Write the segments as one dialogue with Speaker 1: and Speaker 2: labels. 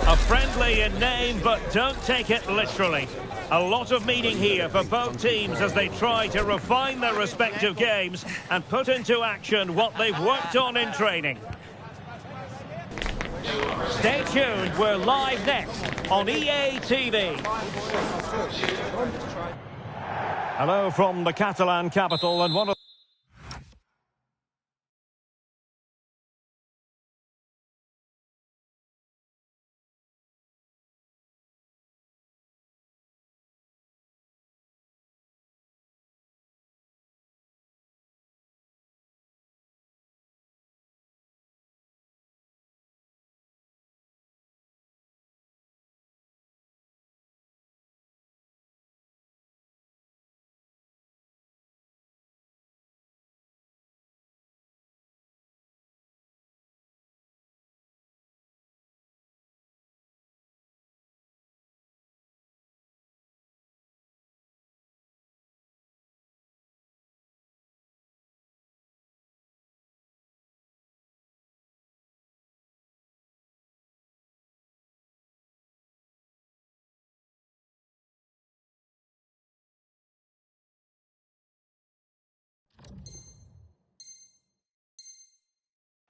Speaker 1: A friendly in name, but don't take it literally. A lot of meaning here for both teams as they try to refine their respective games and put into action what they've worked on in training. Stay tuned, we're live next on EA TV. Hello from the Catalan capital and one of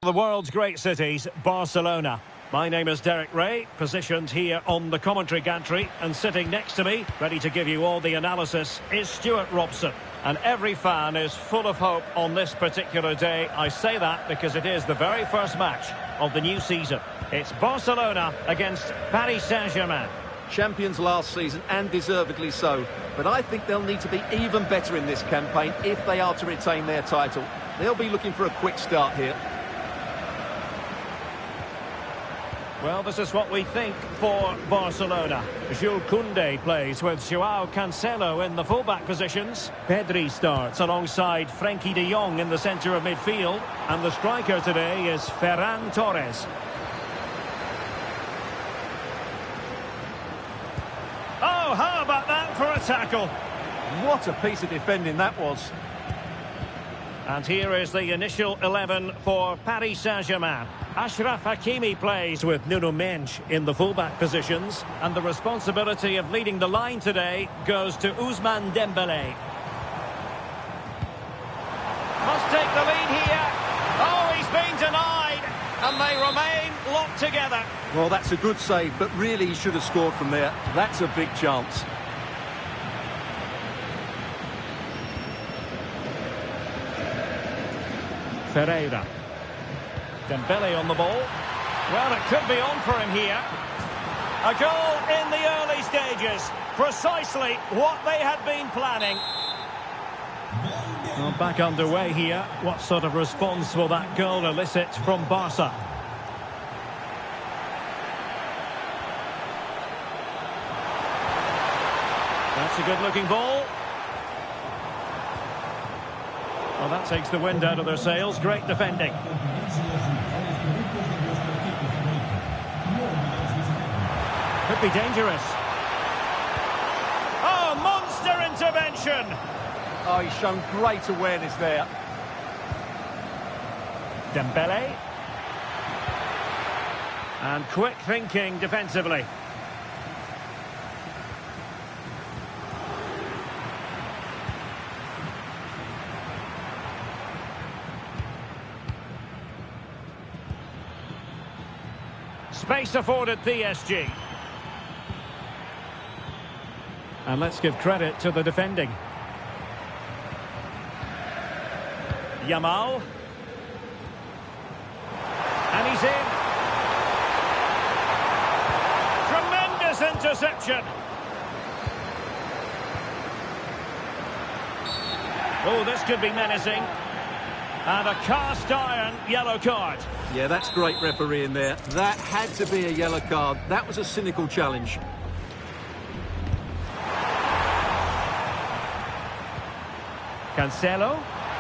Speaker 1: the world's great cities, Barcelona. My name is Derek Ray, positioned here on the commentary gantry, and sitting next to me, ready to give you all the analysis, is Stuart Robson. And every fan is full of hope on this particular day. I say that because it is the very first match of the new season. It's Barcelona against Paris Saint-Germain.
Speaker 2: Champions last season, and deservedly so. But I think they'll need to be even better in this campaign if they are to retain their title. They'll be looking for a quick start here.
Speaker 1: Well, this is what we think for Barcelona. Jules Koundé plays with Joao Cancelo in the fullback positions. Pedri starts alongside Frenkie de Jong in the centre of midfield. And the striker today is Ferran Torres. Oh, how about that for a tackle?
Speaker 2: What a piece of defending that was.
Speaker 1: And here is the initial 11 for Paris Saint-Germain. Achraf Hakimi plays with Nuno Mendes in the fullback positions. And the responsibility of leading the line today goes to Ousmane Dembélé. Must take the lead here. Oh, he's been denied. And they remain locked together.
Speaker 2: Well, that's a good save, but really he should have scored from there. That's a big chance.
Speaker 1: Ferreira. Dembele on the ball. Well, it could be on for him here. A goal in the early stages. Precisely what they had been planning. Well, back underway here. What sort of response will that goal elicit from Barca? That's a good-looking ball. Well, that takes the wind out of their sails. Great defending. Could be dangerous. Oh, monster intervention!
Speaker 2: Oh, he's shown great awareness there.
Speaker 1: Dembele. And quick thinking defensively. Space afforded PSG. And let's give credit to the defending. Yamal. And he's in. Tremendous interception. Oh, this could be menacing. And a cast iron yellow card.
Speaker 2: Yeah, that's great refereeing there. That had to be a yellow card. That was a cynical challenge.
Speaker 1: Cancelo.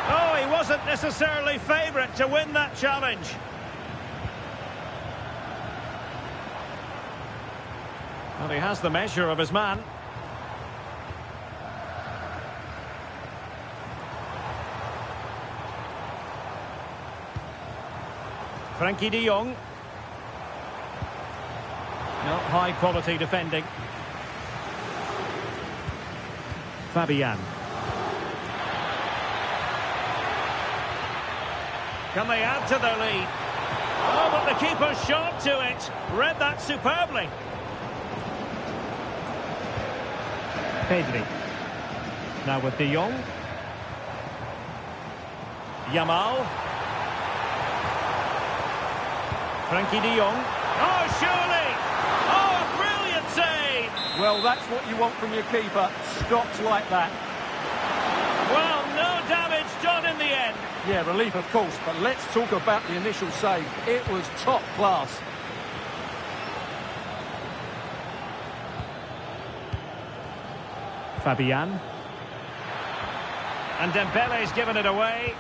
Speaker 1: Oh, he wasn't necessarily favourite to win that challenge. Well, he has the measure of his man. Frankie de Jong. Not high quality defending. Fabian. Can they add to their lead? Oh, but the keeper shot to it. Read that superbly. Pedri. Now with de Jong. Yamal. Frankie de Jong. Oh, surely! Oh, brilliant save!
Speaker 2: Well, that's what you want from your keeper. Stops like that.
Speaker 1: Well, no damage done in the end.
Speaker 2: Yeah, relief of course, but let's talk about the initial save. It was top class.
Speaker 1: Fabian. And Dembele's given it away.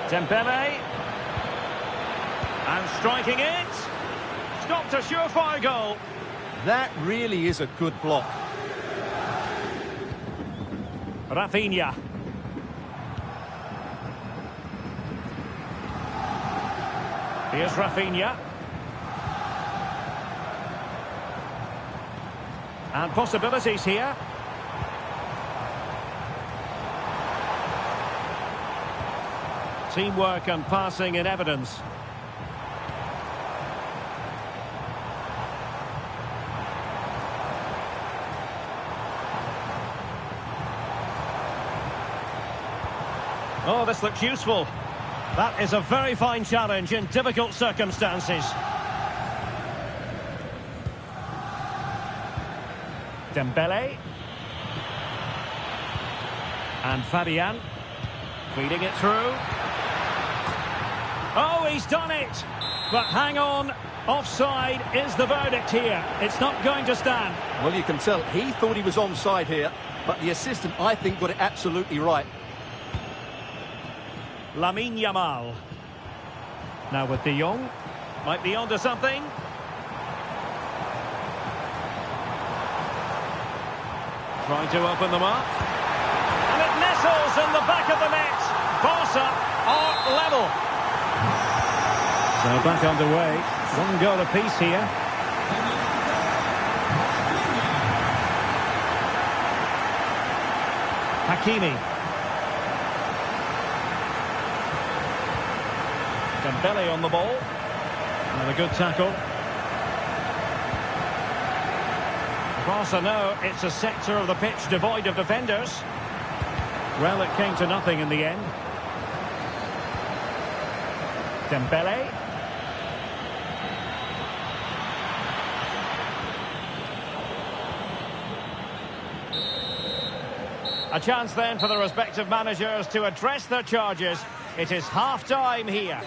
Speaker 1: Dembele. And striking it. Stopped a surefire goal.
Speaker 2: That really is a good block.
Speaker 1: Rafinha. Here's Rafinha. And possibilities here. Teamwork and passing in evidence. Oh, this looks useful. That is a very fine challenge in difficult circumstances. Dembele. And Fabian. Feeding it through. Oh, he's done it! But hang on. Offside is the verdict here. It's not going to stand.
Speaker 2: Well, you can tell he thought he was onside here, but the assistant, I think, got it absolutely right.
Speaker 1: Lamine Yamal. Now with de Jong. Might be onto something. Trying to open them up. And it nestles in the back of the net. Barca are level. So back underway. One goal apiece here. Hakimi. Dembele on the ball. And a good tackle. Barca know it's a sector of the pitch devoid of defenders. Well, it came to nothing in the end. Dembele. A chance then for the respective managers to address their charges. It is half-time here.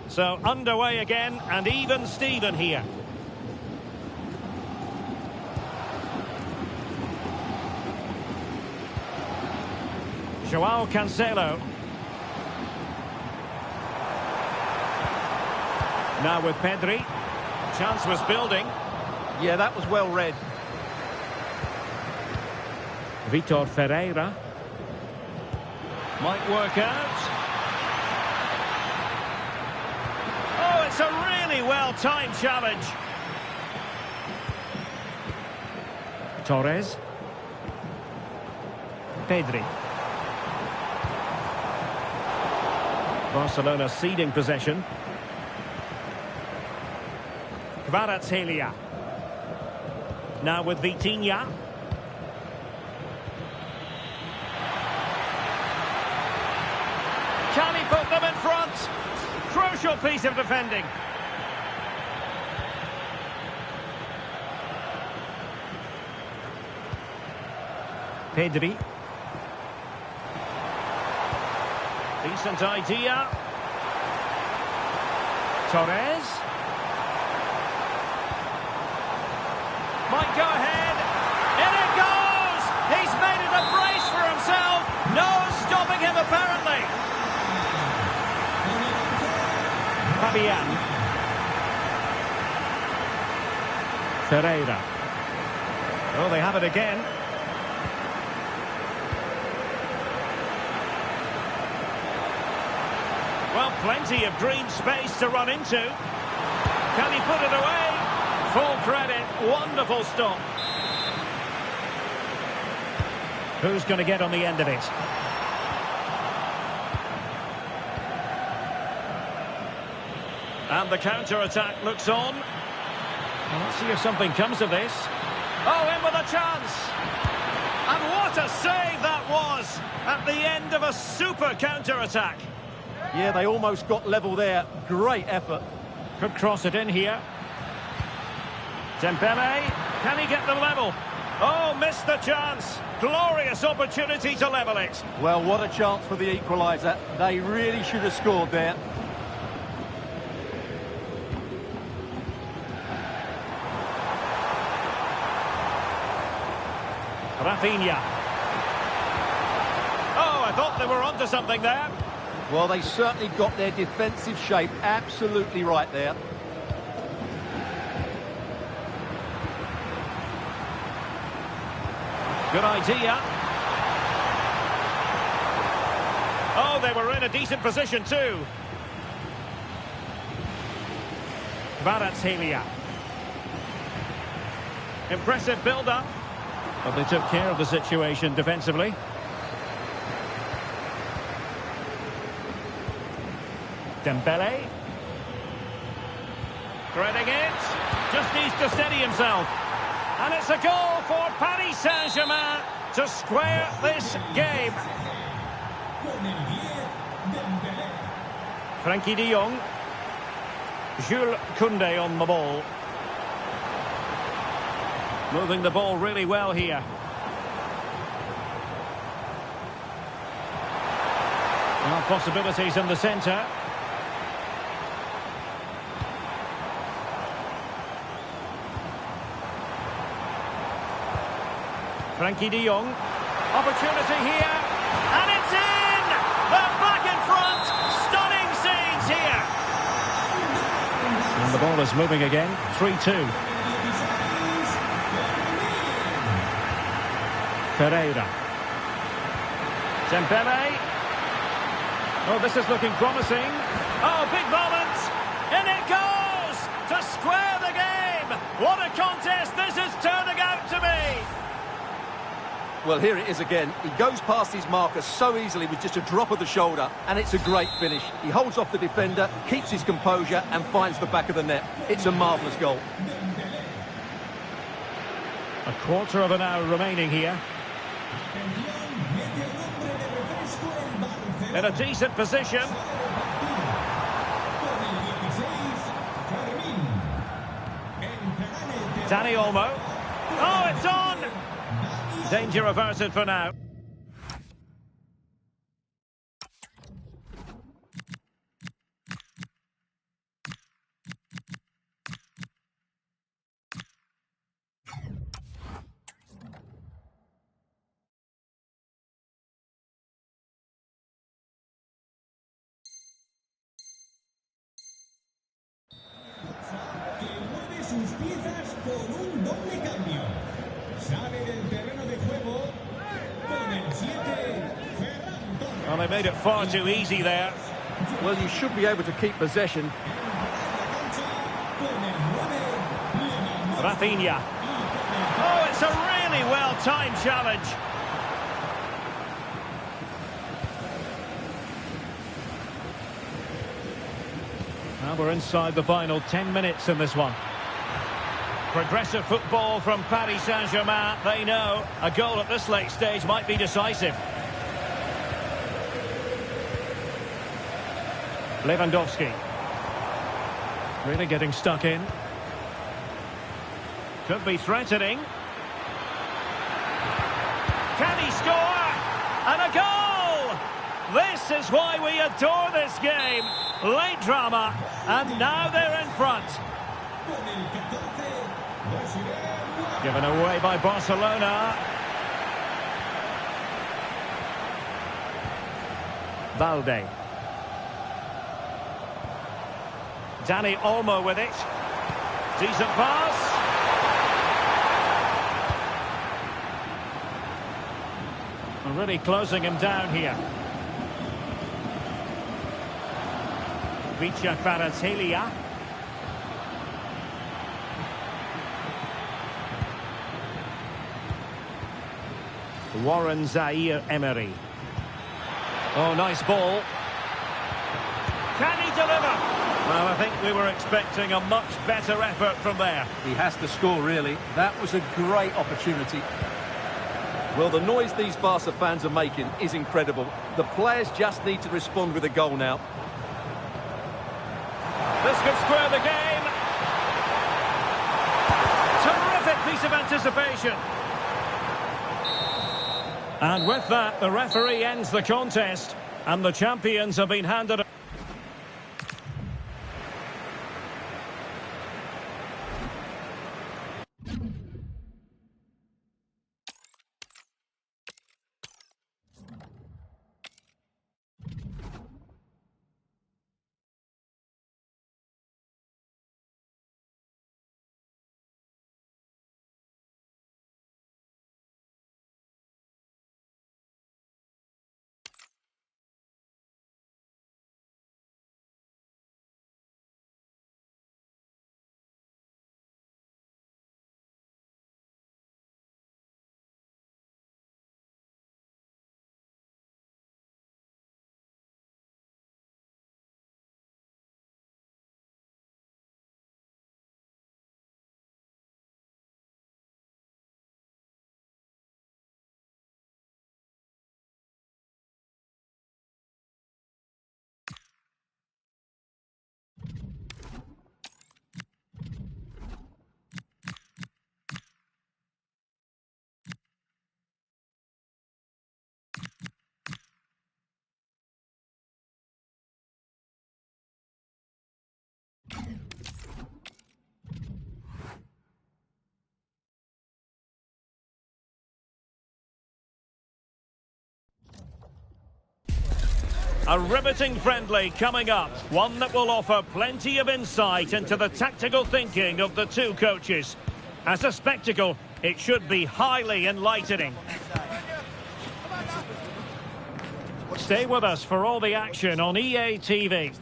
Speaker 1: So underway again, and even Steven here. Joao Cancelo. Now with Pedri. Chance was building.
Speaker 2: Yeah, that was well read.
Speaker 1: Vitor Ferreira. Might work out. Oh, it's a really well-timed challenge. Torres. Pedri. Barcelona ceding possession. Kvaratskhelia. Now with Vitinha. Can he put them in front? Crucial piece of defending. Pedri. Decent idea. Torres. Might go ahead. In it goes! He's made it a brace for himself. No stopping him, apparently. Fabian. Ferreira. Oh, they have it again. Well, plenty of green space to run into. Can he put it away? Full credit. Wonderful stop. Who's going to get on the end of it? And the counter-attack looks on. Well, let's see if something comes of this. Oh, in with a chance. And what a save that was at the end of a super counter-attack.
Speaker 2: Yeah, they almost got level there. Great effort.
Speaker 1: Could cross it in here. Dembele, can he get them level? Oh, missed the chance. Glorious opportunity to level it.
Speaker 2: Well, what a chance for the equaliser. They really should have scored there.
Speaker 1: Rafinha. Oh, I thought they were onto something there.
Speaker 2: Well, they certainly got their defensive shape absolutely right there.
Speaker 1: Good idea. Oh, they were in a decent position too. Kvaratskhelia. Impressive build-up. But they took care of the situation defensively. Dembele. Threading it. Just needs to steady himself. And it's a goal for Paris Saint-Germain to square this game. Frenkie de Jong. Jules Koundé on the ball. Moving the ball really well here. Well, possibilities in the centre. Frenkie de Jong. Opportunity here. And it's in! They're back in front. Stunning scenes here. And the ball is moving again. 3-2. Ferreira. Dembele. Oh, this is looking promising. Oh, big moment. In it goes to square the game. What a contest this is turning out to be.
Speaker 2: Well, here it is again. He goes past his marker so easily with just a drop of the shoulder, and it's a great finish. He holds off the defender, keeps his composure, and finds the back of the net. It's a marvellous goal.
Speaker 1: A quarter of an hour remaining here. In a decent position. Dani Olmo. Oh, it's on! Danger averted for now.
Speaker 3: Sus piezas con un doble cambio. Sale del terreno de juego con el 7, Ferran Torres.
Speaker 1: Well, they made it far too easy there.
Speaker 2: Well, you should be able to keep possession.
Speaker 1: Rafinha. Oh, it's a really well-timed challenge. Now we're inside the final 10 minutes in this one. Progressive football from Paris Saint-Germain. They know a goal at this late stage might be decisive. Lewandowski. Really getting stuck in. Could be threatening. Can he score? And a goal! This is why we adore this game. Late drama, and now they're in front.
Speaker 3: Con el 14, recibe
Speaker 1: Given away by Barcelona. Valde. Dani Olmo with it. Decent pass. Really closing him down here. Vicha Kvaratskhelia. Warren Zaire-Emery. Oh, nice ball. Can he deliver? Well, I think we were expecting a much better effort from there.
Speaker 2: He has to score, really. That was a great opportunity. Well, the noise these Barca fans are making is incredible. The players just need to respond with a goal now.
Speaker 1: This could square the game. Terrific piece of anticipation. And with that, the referee ends the contest, and the champions have been handed. A riveting friendly coming up, one that will offer plenty of insight into the tactical thinking of the two coaches. As a spectacle, it should be highly enlightening. Stay with us for all the action on EA TV.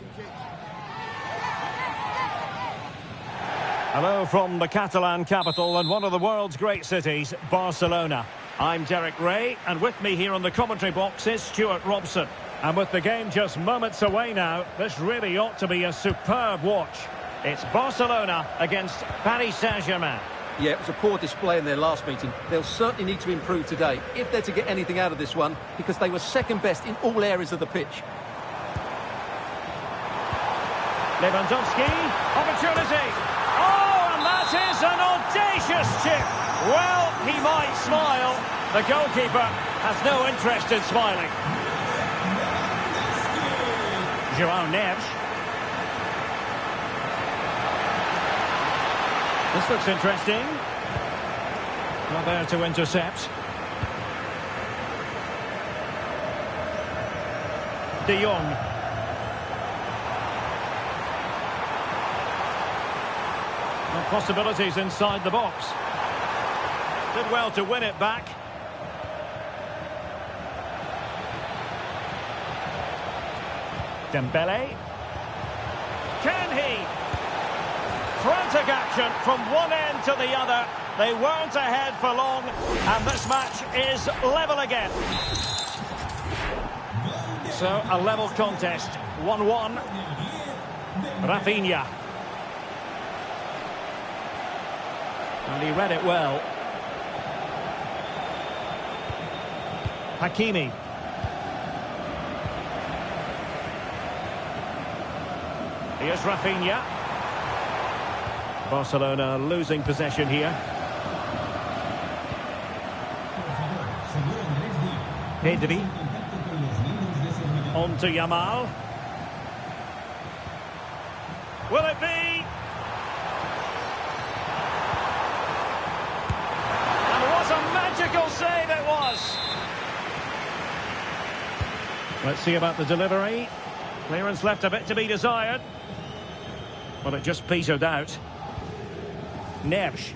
Speaker 1: Hello from the Catalan capital and one of the world's great cities, Barcelona. I'm Derek Ray, and with me here on the commentary box is Stuart Robson. And with the game just moments away now, this really ought to be a superb watch. It's Barcelona against Paris Saint-Germain.
Speaker 2: Yeah, it was a poor display in their last meeting. They'll certainly need to improve today, if they're to get anything out of this one, because they were second best in all areas of the pitch.
Speaker 1: Lewandowski, opportunity. Oh, and that is an audacious chip. Well, he might smile. The goalkeeper has no interest in smiling. João Neves. This looks interesting. Not there to intercept. De Jong. No possibilities inside the box. Did well to win it back. Dembele. Can he? Frantic action from one end to the other. They weren't ahead for long, and this match is level again. So, a level contest, 1-1. Rafinha. And he read it well. Hakimi. Here's Rafinha. Barcelona losing possession here. Pedri. On to Yamal. Will it be? And what a magical save it was! Let's see about the delivery. Clearance left a bit to be desired. Well, it just petered out. Neves.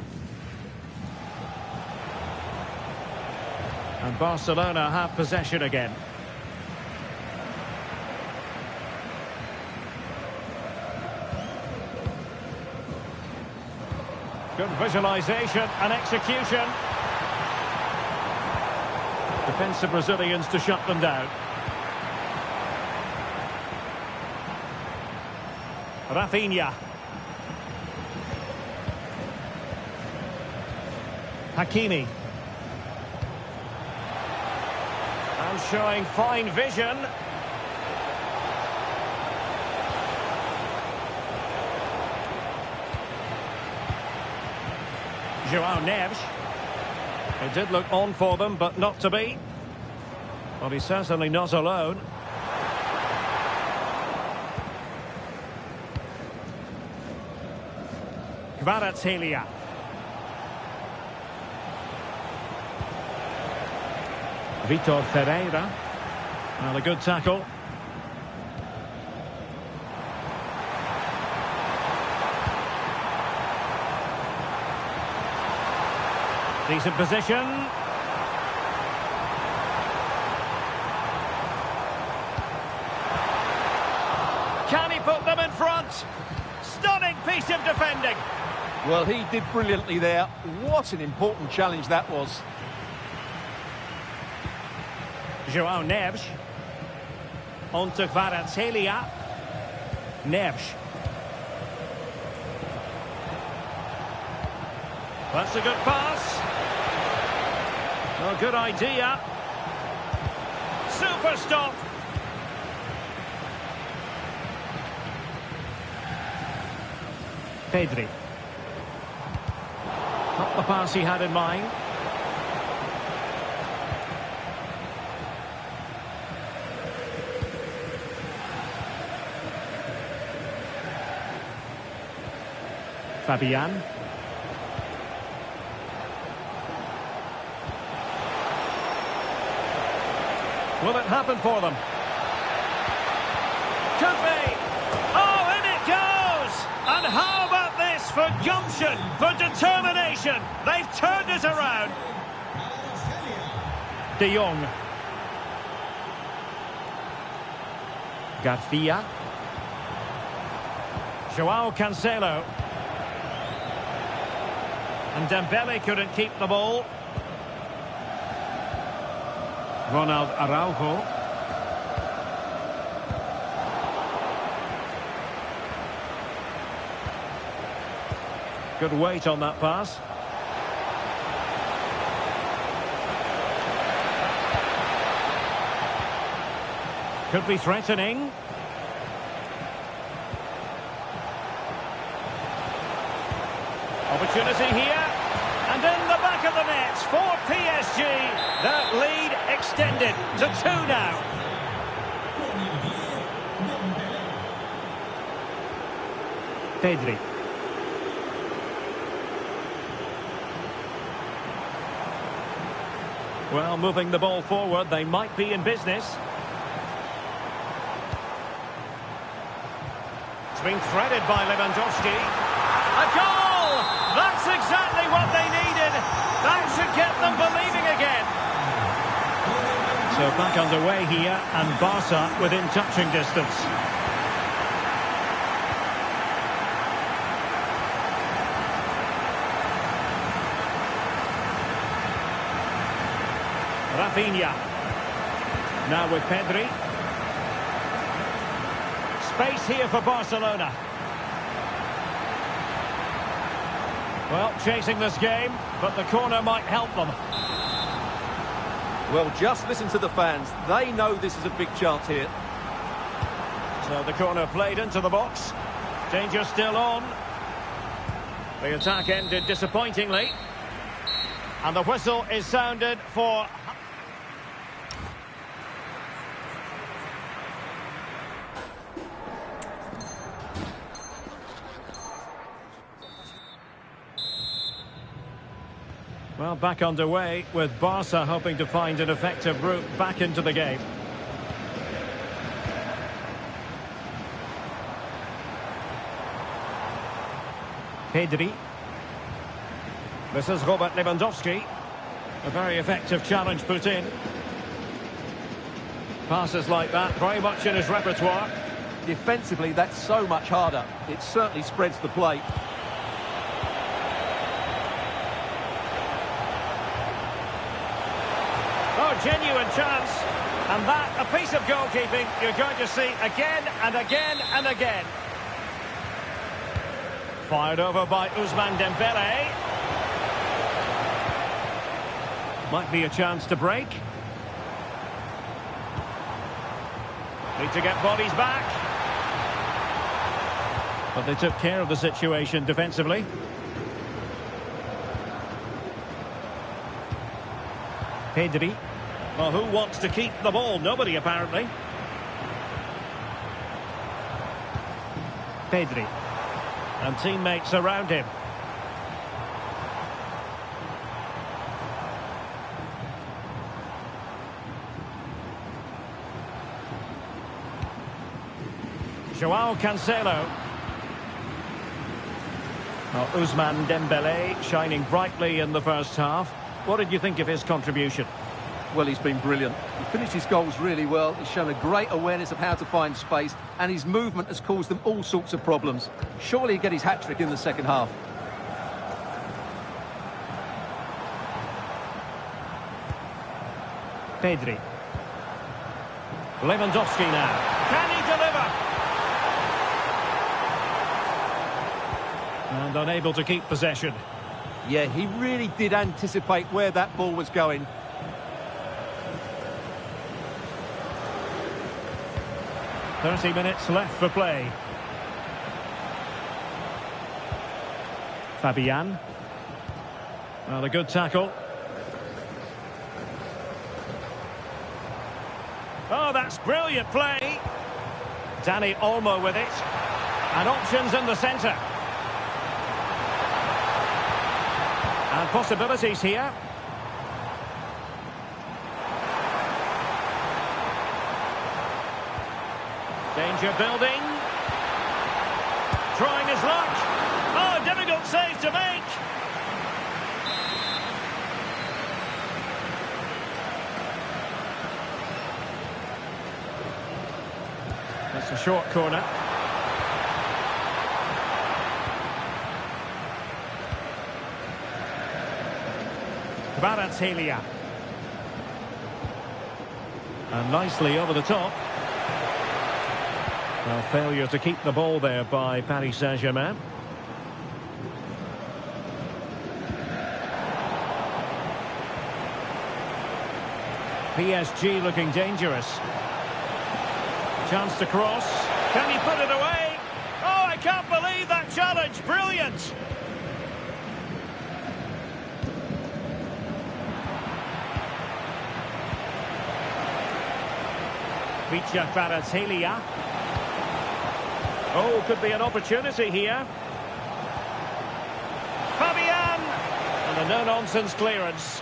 Speaker 1: And Barcelona have possession again. Good visualisation and execution. Defensive Brazilians to shut them down. Rafinha. Hakimi. And showing fine vision. João Neves. It did look on for them, but not to be. Well, he's certainly not alone. Kvaratskhelia. Vitor Ferreira. Well, a good tackle. Decent position. Can he put them in front? Stunning piece of defending.
Speaker 2: Well, he did brilliantly there. What an important challenge that was.
Speaker 1: João Neves. On to Kvaratskhelia. Neves. That's a good pass. Oh, good idea. Super stop. Pedri. Not the pass he had in mind. Fabian. Will it happen for them? Could be. Oh, in it goes! And how about this for gumption, for determination? They've turned it around. De Jong. Garcia. João Cancelo. And Dembele couldn't keep the ball. Ronald Araujo. Good weight on that pass. Could be threatening. Opportunity here. And in the back of the net for PSG. That lead extended to 2 now. Pedri. Well, moving the ball forward, they might be in business. It's been threaded by Lewandowski. A goal! That's exactly what they needed. That should get them believing again. So back underway here, and Barca within touching distance. Rafinha. Now with Pedri. Space here for Barcelona. Well, chasing this game, but the corner might help them.
Speaker 2: Well, just listen to the fans. They know this is a big chance here.
Speaker 1: So the corner played into the box. Danger still on. The attack ended disappointingly. And the whistle is sounded for... Well, back underway with Barca hoping to find an effective route back into the game. Pedri. This is Robert Lewandowski. A very effective challenge put in. Passes like that, very much in his repertoire.
Speaker 2: Defensively, that's so much harder. It certainly spreads the play.
Speaker 1: Oh, genuine chance. And that, a piece of goalkeeping you're going to see again and again and again. Fired over by Ousmane Dembele. Might be a chance to break. Need to get bodies back. But they took care of the situation defensively. Pedri. Well, who wants to keep the ball? Nobody, apparently. Pedri. And teammates around him. Joao Cancelo. Well, Ousmane Dembele shining brightly in the first half. What did you think of his contribution?
Speaker 2: Well, he's been brilliant. He finished his goals really well. He's shown a great awareness of how to find space, and his movement has caused them all sorts of problems. Surely he'll get his hat-trick in the second half.
Speaker 1: Pedri. Lewandowski now. Can he deliver? And unable to keep possession.
Speaker 2: Yeah, he really did anticipate where that ball was going.
Speaker 1: "30 minutes left for play." Fabian. Well, a good tackle. Oh, that's brilliant play. Dani Olmo with it. And options in the centre. And possibilities here. Danger building. Trying his luck. Oh, difficult save to make. That's a short corner. Kvaratskhelia. And nicely over the top. Well, failure to keep the ball there by Paris Saint-Germain. PSG looking dangerous. Chance to cross. Can he put it away? Oh, I can't believe that challenge. Brilliant. Feature Kvaratskhelia. Oh, could be an opportunity here. Fabian! And a no-nonsense clearance.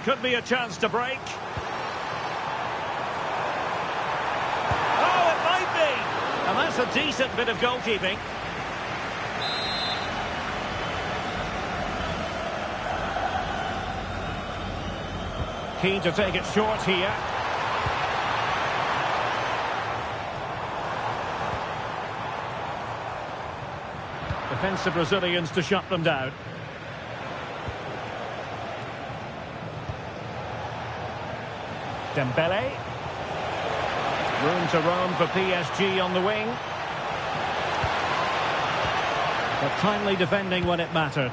Speaker 1: Could be a chance to break. Oh, it might be! And that's a decent bit of goalkeeping. Keen to take it short here. Defensive Brazilians to shut them down. Dembele. Room to roam for PSG on the wing. But timely defending when it mattered.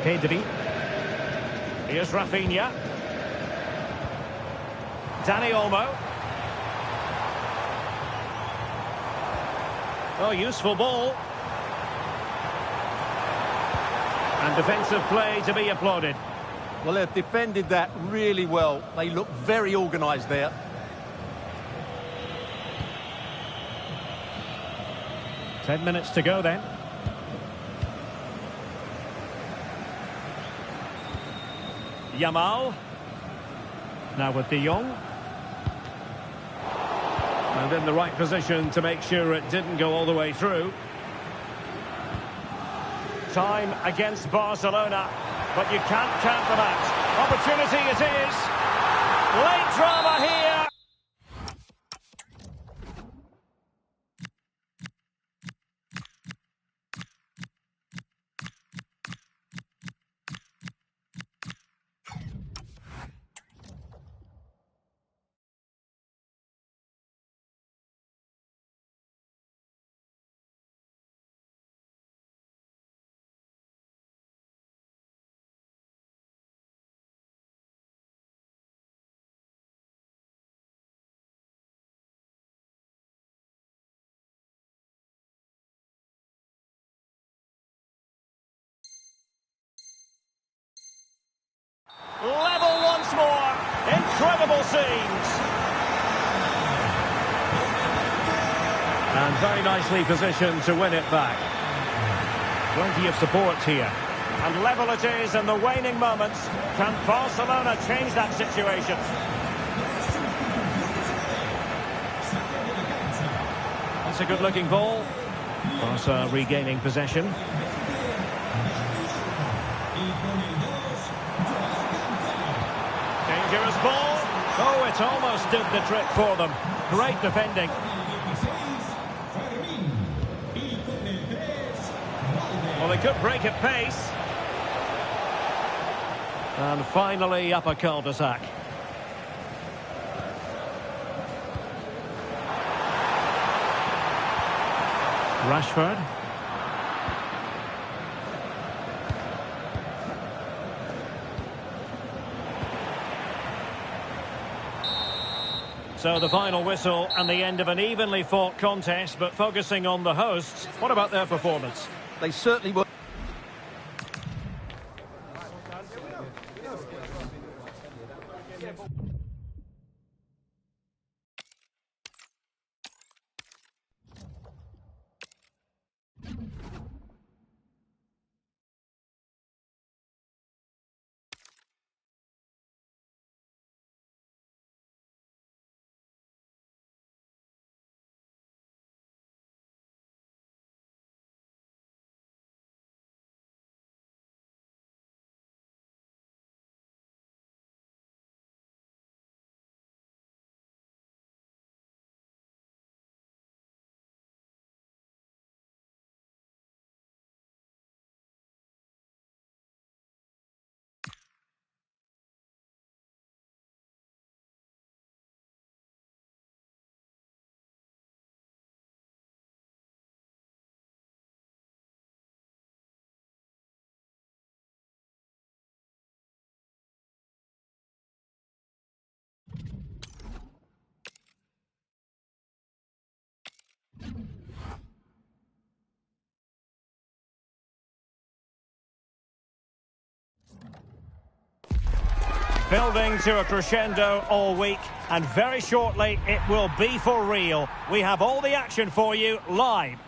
Speaker 1: Pedri. Here's Rafinha. Dani Olmo. Oh, useful ball. And defensive play to be applauded.
Speaker 2: Well, they've defended that really well. They look very organised there.
Speaker 1: 10 minutes to go then. Yamal. Now with De Jong. And in the right position to make sure it didn't go all the way through. Time against Barcelona, but you can't count them out. Opportunity it is. Late drama here. Level once more. Incredible scenes. And very nicely positioned to win it back. Plenty of support here. And level it is in the waning moments. Can Barcelona change that situation? That's a good-looking ball. Barca regaining possession. Dangerous ball. Oh, it almost did the trick for them. Great defending. Well, they could break at pace. And finally up a cul-de-sac. Rashford. So the final whistle and the end of an evenly fought contest, but focusing on the hosts, what about their performance?
Speaker 2: They certainly were.
Speaker 1: Building to a crescendo all week, and very shortly it will be for real. We have all the action for you live.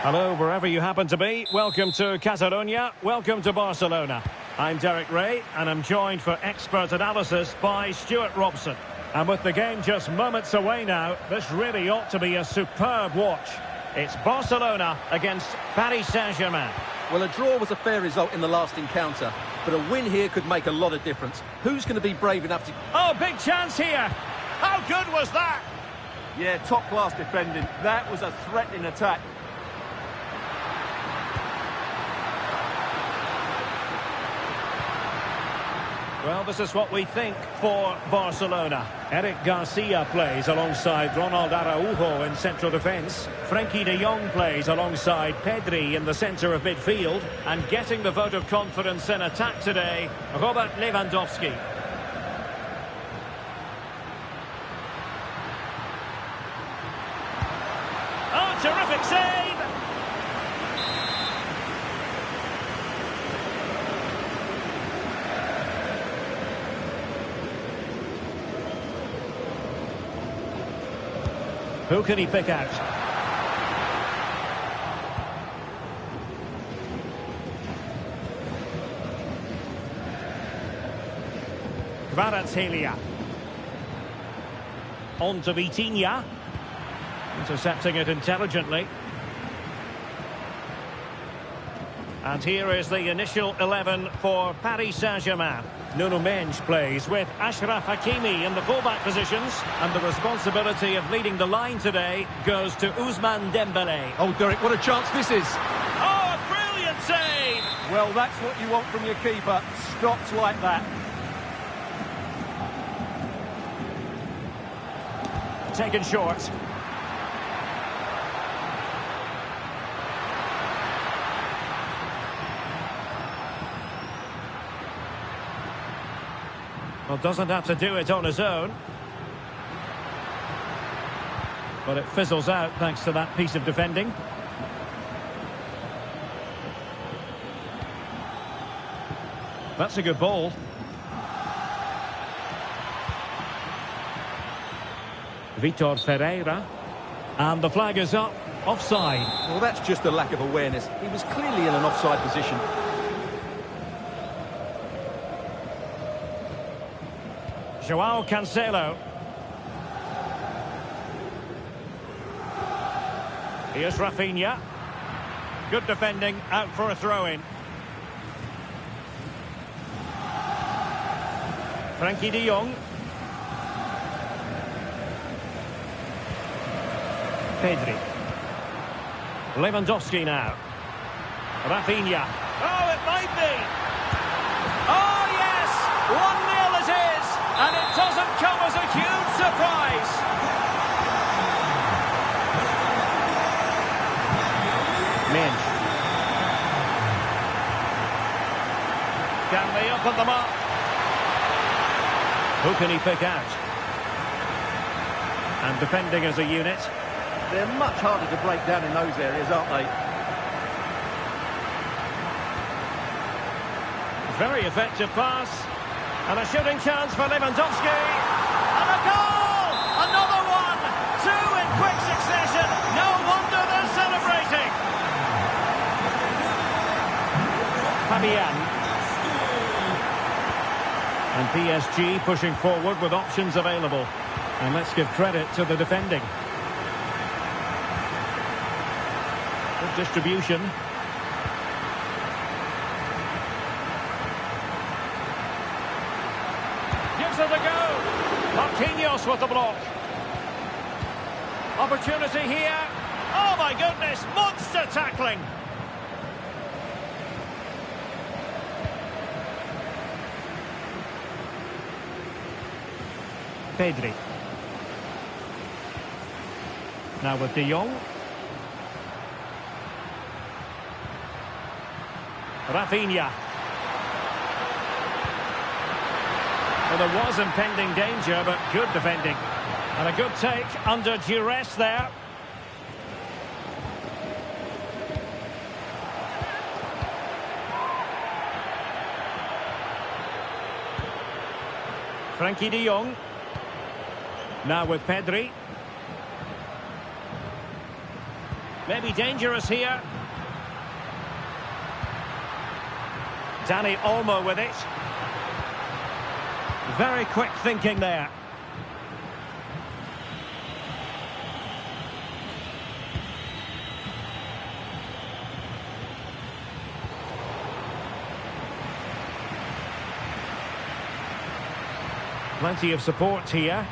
Speaker 1: Hello, wherever you happen to be. Welcome to Catalonia. Welcome to Barcelona. I'm Derek Ray, and I'm joined for expert analysis by Stuart Robson. And with the game just moments away now, this really ought to be a superb watch. It's Barcelona against Paris Saint-Germain.
Speaker 2: Well, a draw was a fair result in the last encounter, but a win here could make a lot of difference. Who's going to be brave enough to...
Speaker 1: Oh, big chance here! How good was that?
Speaker 2: Yeah, top-class defending. That was a threatening attack.
Speaker 1: Well, this is what we think for Barcelona. Eric Garcia plays alongside Ronald Araujo in central defence. Frenkie de Jong plays alongside Pedri in the centre of midfield. And getting the vote of confidence in attack today, Robert Lewandowski. Oh, terrific save! Who can he pick out? Kvaratskhelia. On to Vitinha. Intercepting it intelligently. And here is the initial 11 for Paris Saint-Germain. Nuno Mendes plays with Achraf Hakimi in the fullback positions. And the responsibility of leading the line today goes to Ousmane Dembélé.
Speaker 2: Oh, Derek, what a chance this is.
Speaker 1: Oh, a brilliant save!
Speaker 2: Well, that's what you want from your keeper. Stops like that.
Speaker 1: Taken short. Well, doesn't have to do it on his own. But it fizzles out thanks to that piece of defending. That's a good ball. Vitor Ferreira. And the flag is up. Offside.
Speaker 2: Well, that's just a lack of awareness. He was clearly in an offside position.
Speaker 1: Joao Cancelo. Here's Rafinha. Good defending, out for a throw-in. Frenkie de Jong. Pedri. Lewandowski now. Rafinha. Oh, it might be. Oh, yes! 1-0 it is! And it doesn't come as a huge surprise. Mendes. Can they open them up? Who can he pick out? And defending as a unit.
Speaker 2: They're much harder to break down in those areas, aren't they?
Speaker 1: Very effective pass. And a shooting chance for Lewandowski. And a goal! Another one! Two in quick succession. No wonder they're celebrating. Fabian. And PSG pushing forward with options available. And let's give credit to the defending. Good distribution. Gives it a go. Marquinhos with the block. Opportunity here. Oh my goodness, monster tackling. Pedri. Now with De Jong. Rafinha. Well, there was impending danger, but good defending. And a good take under duress there. Frenkie de Jong. Now with Pedri. Maybe dangerous here. Dani Olmo with it. Very quick thinking there. Plenty of support here.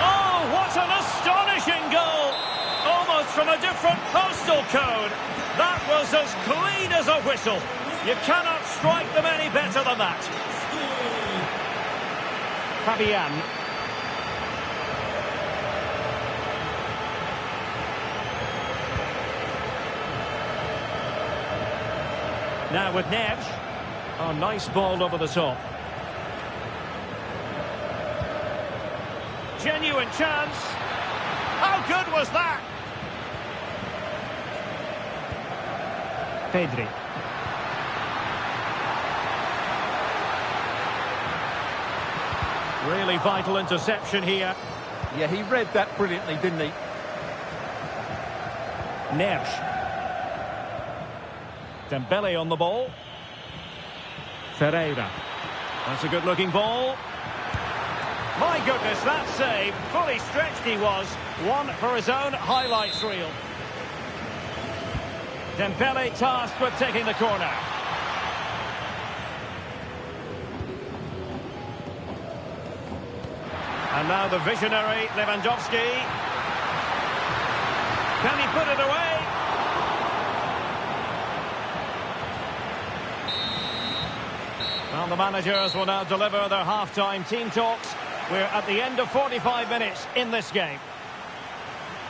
Speaker 1: Oh, what an astonishing goal! Almost from a different postal code. That was as clean as a whistle. You cannot strike them any better than that. Fabian. Now with Neves. Oh, nice ball over the top. Genuine chance. How good was that? Pedri. Really vital interception here.
Speaker 2: Yeah, he read that brilliantly, didn't he?
Speaker 1: Neves. Dembele on the ball. Ferreira. That's a good-looking ball. My goodness, that save. Fully stretched he was. One for his own highlights reel. Dembele tasked with taking the corner. And now the visionary Lewandowski. Can he put it away? Well, the managers will now deliver their half-time team talks. We're at the end of 45 minutes in this game.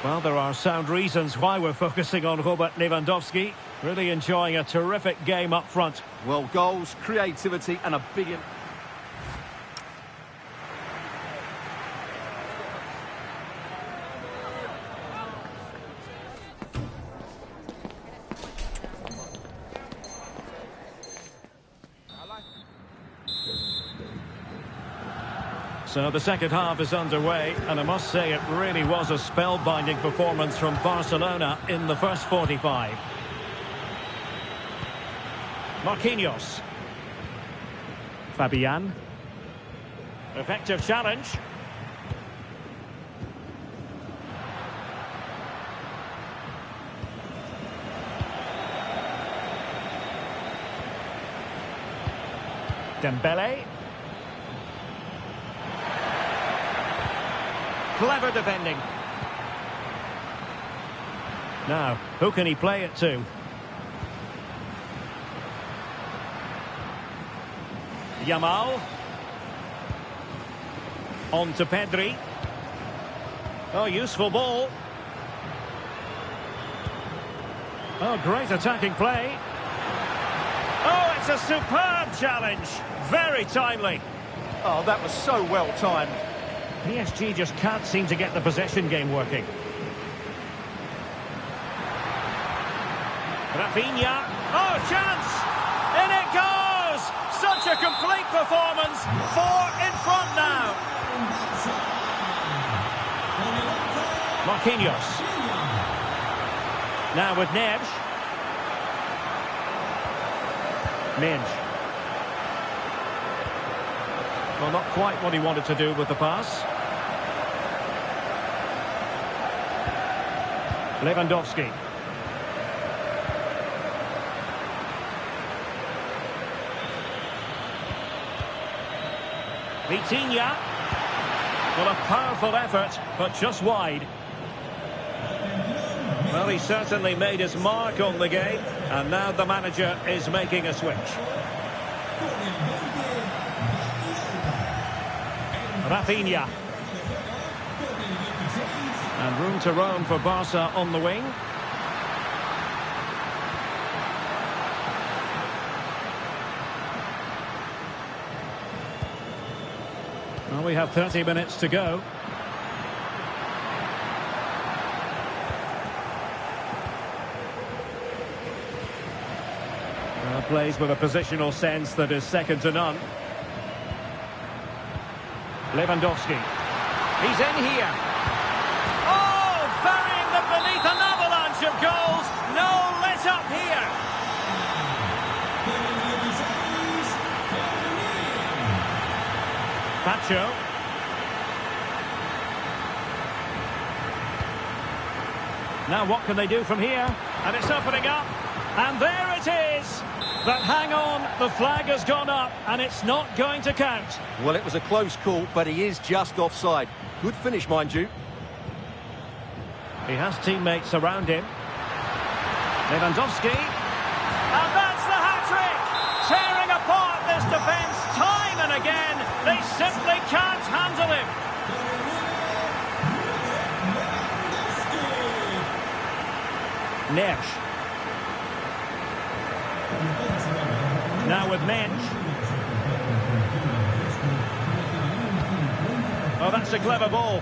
Speaker 1: Well, there are sound reasons why we're focusing on Robert Lewandowski. Really enjoying a terrific game up front.
Speaker 2: Well, goals, creativity and a big...
Speaker 1: So the second half is underway, and I must say it really was a spellbinding performance from Barcelona in the first 45. Marquinhos. Fabian. Effective challenge. Dembele. Clever defending. Now, who can he play it to? Yamal. On to Pedri. Oh, useful ball. Oh, great attacking play. Oh, it's a superb challenge. Very timely.
Speaker 2: Oh, that was so well timed.
Speaker 1: PSG just can't seem to get the possession game working. Rafinha. Oh, chance! In it goes! Such a complete performance. 4 in front now. Marquinhos. Now with Neves. Minge. Well, not quite what he wanted to do with the pass. Lewandowski. Vitinha. Well, a powerful effort, but just wide. Well, he certainly made his mark on the game, and now the manager is making a switch. Rafinha. And room to roam for Barca on the wing. Well, we have 30 minutes to go. Plays with a positional sense that is second to none. Lewandowski. He's in here. Oh, burying them beneath an avalanche of goals. No let up here. Pacho. Now what can they do from here? And it's opening up. And there it is. But hang on, the flag has gone up, and it's not going to count.
Speaker 2: Well, it was a close call, but he is just offside. Good finish, mind you.
Speaker 1: He has teammates around him. Lewandowski. And that's the hat-trick! Tearing apart this defence time and again. They simply can't handle him. Neves. Now with Minge. Oh, that's a clever ball.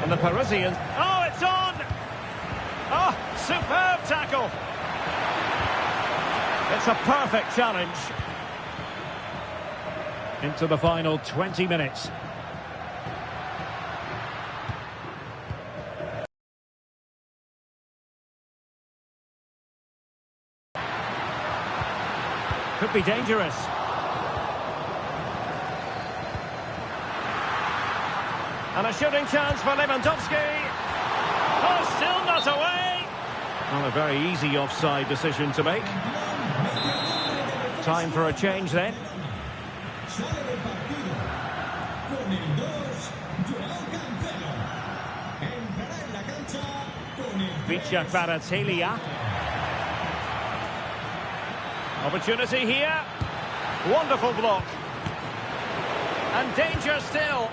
Speaker 1: And the Parisians... Oh, it's on! Oh, superb tackle. It's a perfect challenge. into the final 20 minutes. Could be dangerous. And a shooting chance for Lewandowski. Oh, still not away. Well, a very easy offside decision to make. Time for a change then.
Speaker 3: Sale del partido con el 2, Joao Cancelo. Entrará en la cancha con el
Speaker 1: Vicha Kvaratskhelia. Opportunity here. Wonderful block. And danger still.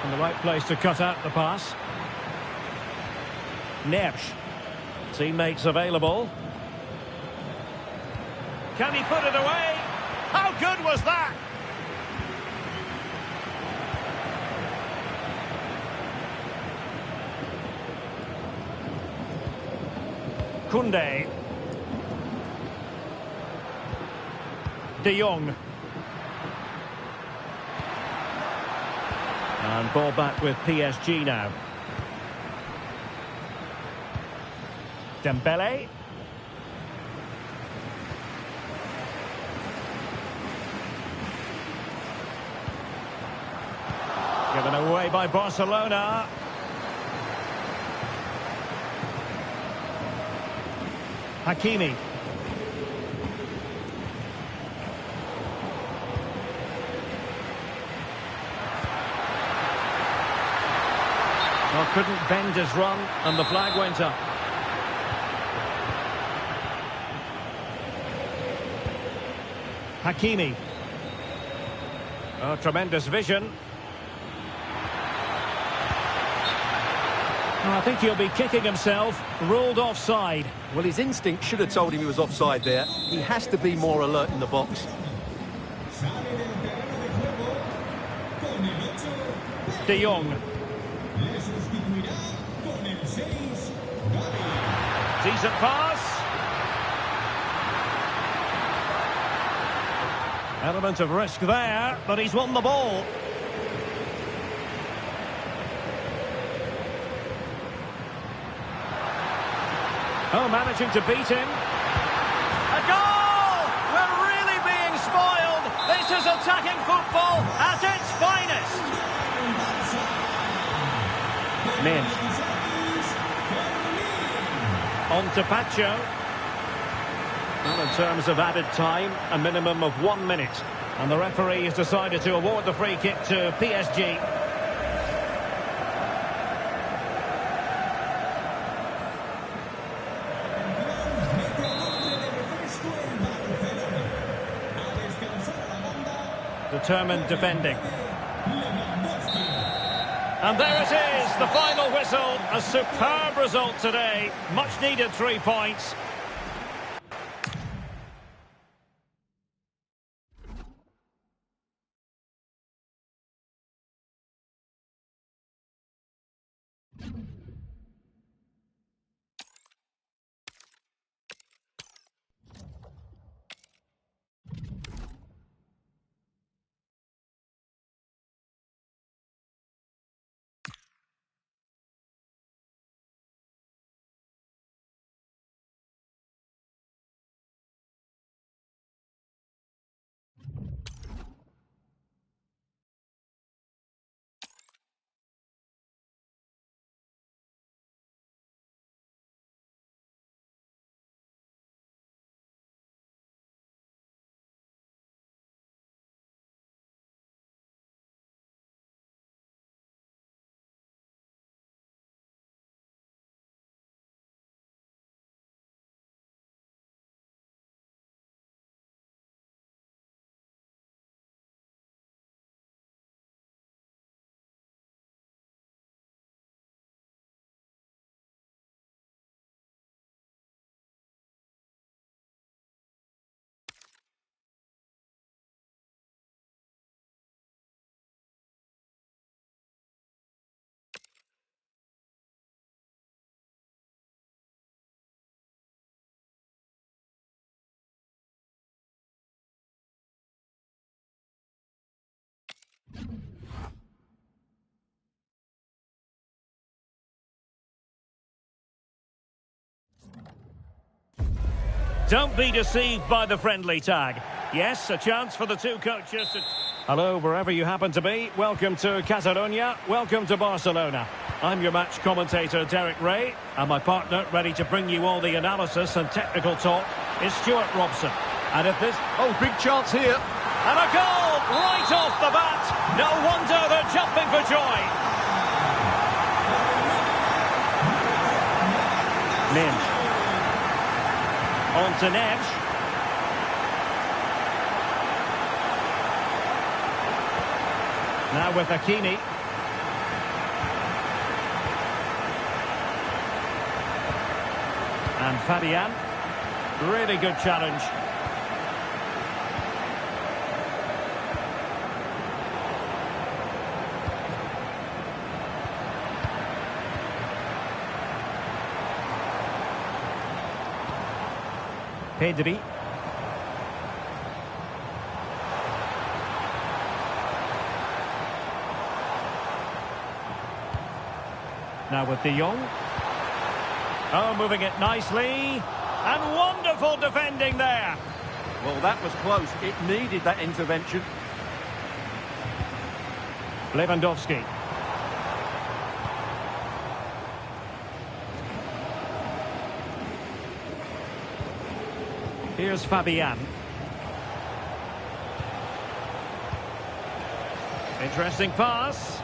Speaker 1: In the right place to cut out the pass. Neves. Teammates available. Can he put it away? How good was that? Koundé. De Jong. And ball back with PSG now. Dembele. Given away by Barcelona. Hakimi. Well, couldn't bend his run, and the flag went up. Hakimi. Oh, tremendous vision. Oh, I think he'll be kicking himself. Ruled offside.
Speaker 2: Well, his instinct should have told him he was offside there. He has to be more alert in the box.
Speaker 3: Sale del terreno de juego con el 8,
Speaker 1: De Jong.
Speaker 3: le sustituirá con el 6, Gavi.
Speaker 1: Decent pass. Element of risk there, but he's won the ball. Oh, managing to beat him. A goal! We're really being spoiled. This is attacking football at its finest. Min. On to Pacho. Well, in terms of added time, a minimum of 1 minute. And the referee has decided to award the free kick to PSG. Determined defending. And there it is, the final whistle. A superb result today. Much needed 3 points. Don't be deceived by the friendly tag. Yes, a chance for the two coaches to... Hello, wherever you happen to be. Welcome to Catalonia. Welcome to Barcelona. I'm your match commentator, Derek Ray, and my partner, ready to bring you all the analysis and technical talk, is Stuart Robson. And if this...
Speaker 2: Oh, big chance here.
Speaker 1: And a goal right off the bat. No wonder they're jumping for joy. Lynch. On to Neves. Now with Hakimi. And Fabian. Really good challenge. Pedri. Now with De Jong. Oh, moving it nicely. And wonderful defending there.
Speaker 2: Well, that was close. It needed that intervention.
Speaker 1: Lewandowski. Here's Fabian. Interesting pass.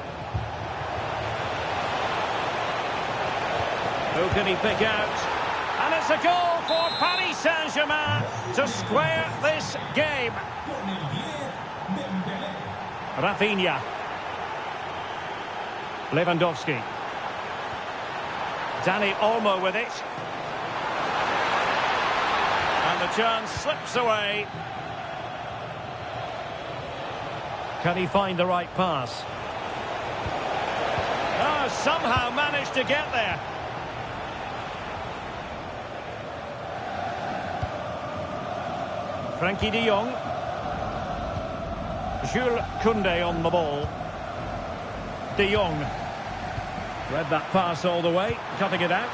Speaker 1: Who can he pick out? And it's a goal for Paris Saint-Germain to square this game. Rafinha. Lewandowski. Dani Olmo with it. And the chance slips away. Can he find the right pass? Oh, somehow managed to get there. Frankie de Jong. Jules Koundé on the ball. De Jong. Read that pass all the way, cutting it out.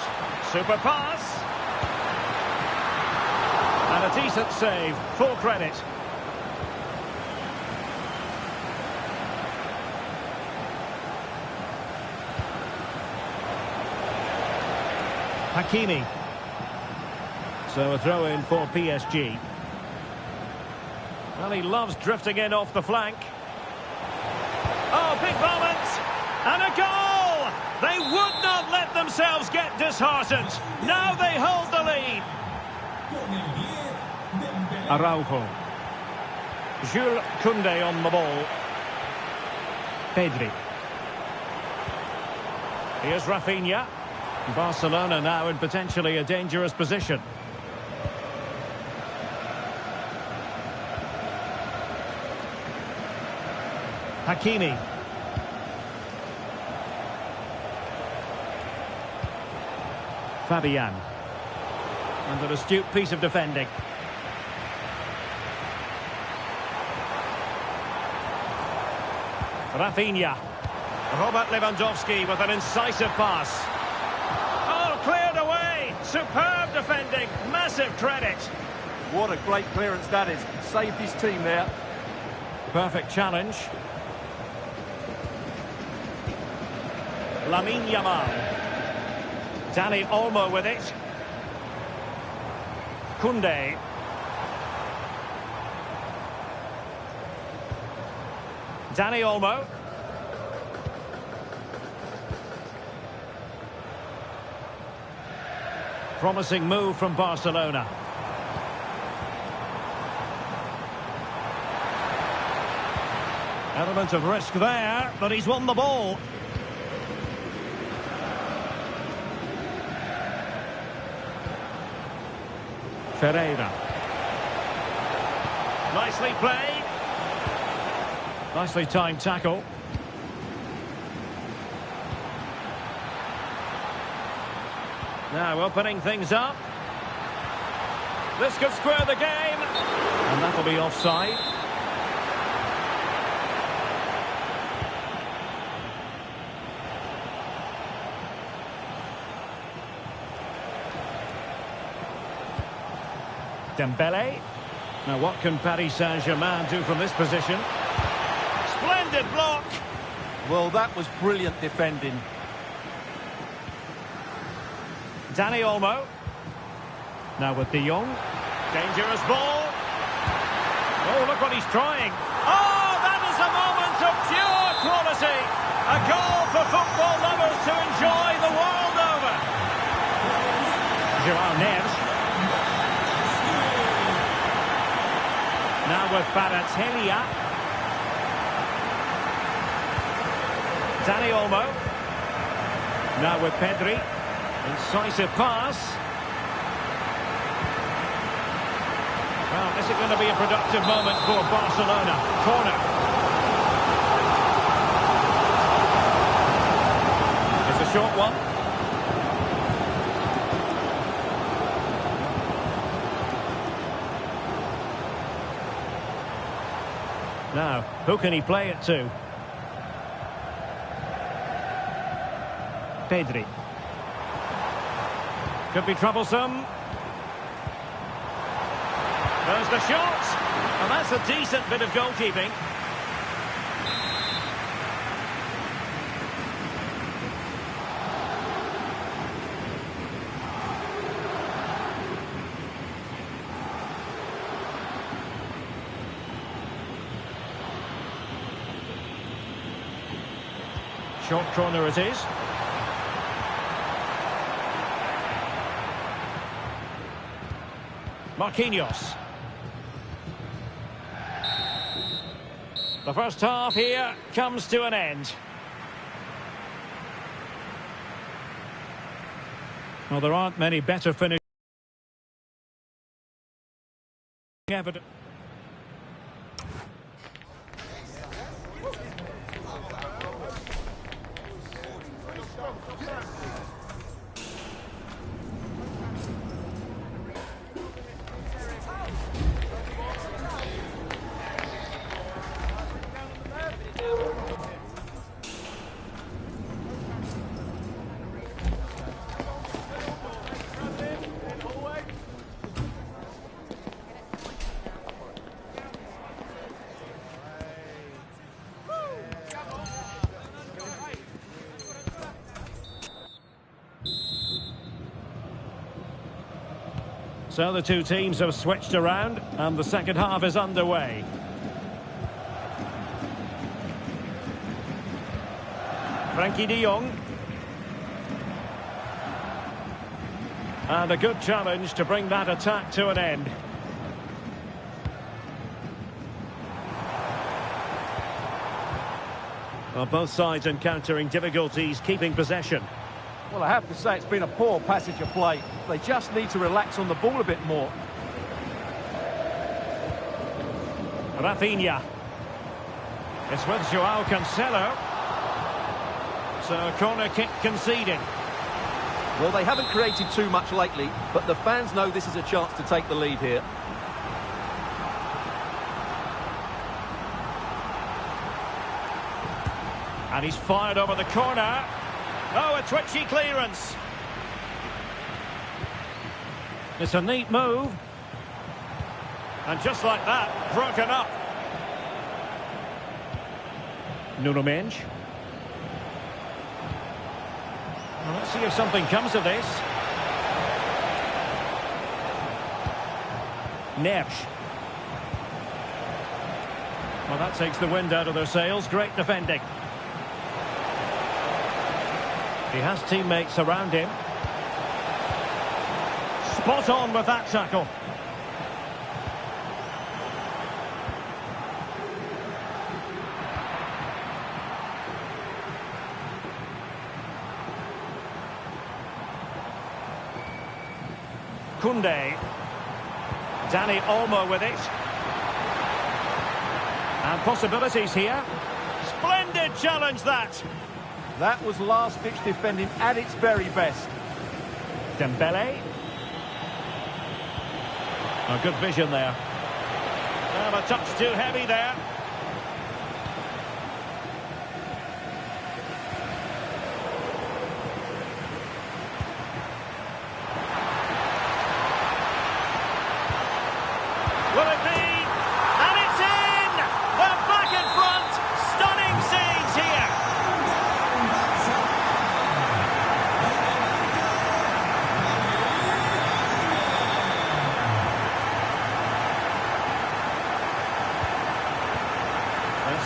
Speaker 1: Super pass. And a decent save, full credit. Hakimi. So a throw in for PSG. Well, he loves drifting in off the flank. Oh, big moment! And a goal! They would not let themselves get disheartened. Now they hold the lead. Araujo. Jules Koundé on the ball. Pedri. Here's Rafinha. Barcelona now in potentially a dangerous position. Hakimi. Fabian. And an astute piece of defending. Rafinha. Robert Lewandowski with an incisive pass. Oh, cleared away. Superb defending. Massive credit.
Speaker 2: What a great clearance that is. Saved his team there.
Speaker 1: Perfect challenge. Lamine Yamal. Dani Olmo with it. Koundé. Dani Olmo. Promising move from Barcelona. Element of risk there, but he's won the ball. Ferreira. Nicely played. Nicely timed tackle. Now opening things up. This could square the game. And that'll be offside. Dembele. Now what can Paris Saint-Germain do from this position? Splendid block!
Speaker 2: Well, that was brilliant defending.
Speaker 1: Dani Olmo. Now with De Jong. Dangerous ball. Oh, look what he's trying. Oh, that is a moment of pure quality. A goal for football lovers to enjoy the world over. Gerard Neves. Now with Balotelli. Dani Olmo. Now with Pedri. Incisive pass. Well, is it going to be a productive moment for Barcelona? Corner. It's a short one. Now, who can he play it to? Pedri. Could be troublesome. There's the shot. And that's a decent bit of goalkeeping. Short corner it is. Marquinhos. The first half here comes to an end. Well, there aren't many better finishing evidence. So the two teams have switched around and the second half is underway. Frankie de Jong. And a good challenge to bring that attack to an end. Well, both sides encountering difficulties keeping possession.
Speaker 2: Well, I have to say it's been a poor passage of play. They just need to relax on the ball a bit more.
Speaker 1: Rafinha. It's with Joao Cancelo. So a corner kick conceded.
Speaker 2: Well, they haven't created too much lately, but the fans know this is a chance to take the lead here.
Speaker 1: And he's fired over the corner. Oh, a twitchy clearance. It's a neat move. And just like that, broken up. Nuno Mendes. Well, let's see if something comes of this. Neves. Well, that takes the wind out of their sails. Great defending. He has teammates around him. Spot on with that tackle. Koundé. Dani Olmo with it. And possibilities here. Splendid challenge that.
Speaker 2: That was last-ditch defending at its very best.
Speaker 1: Dembele. A good vision there. Well, a touch too heavy there.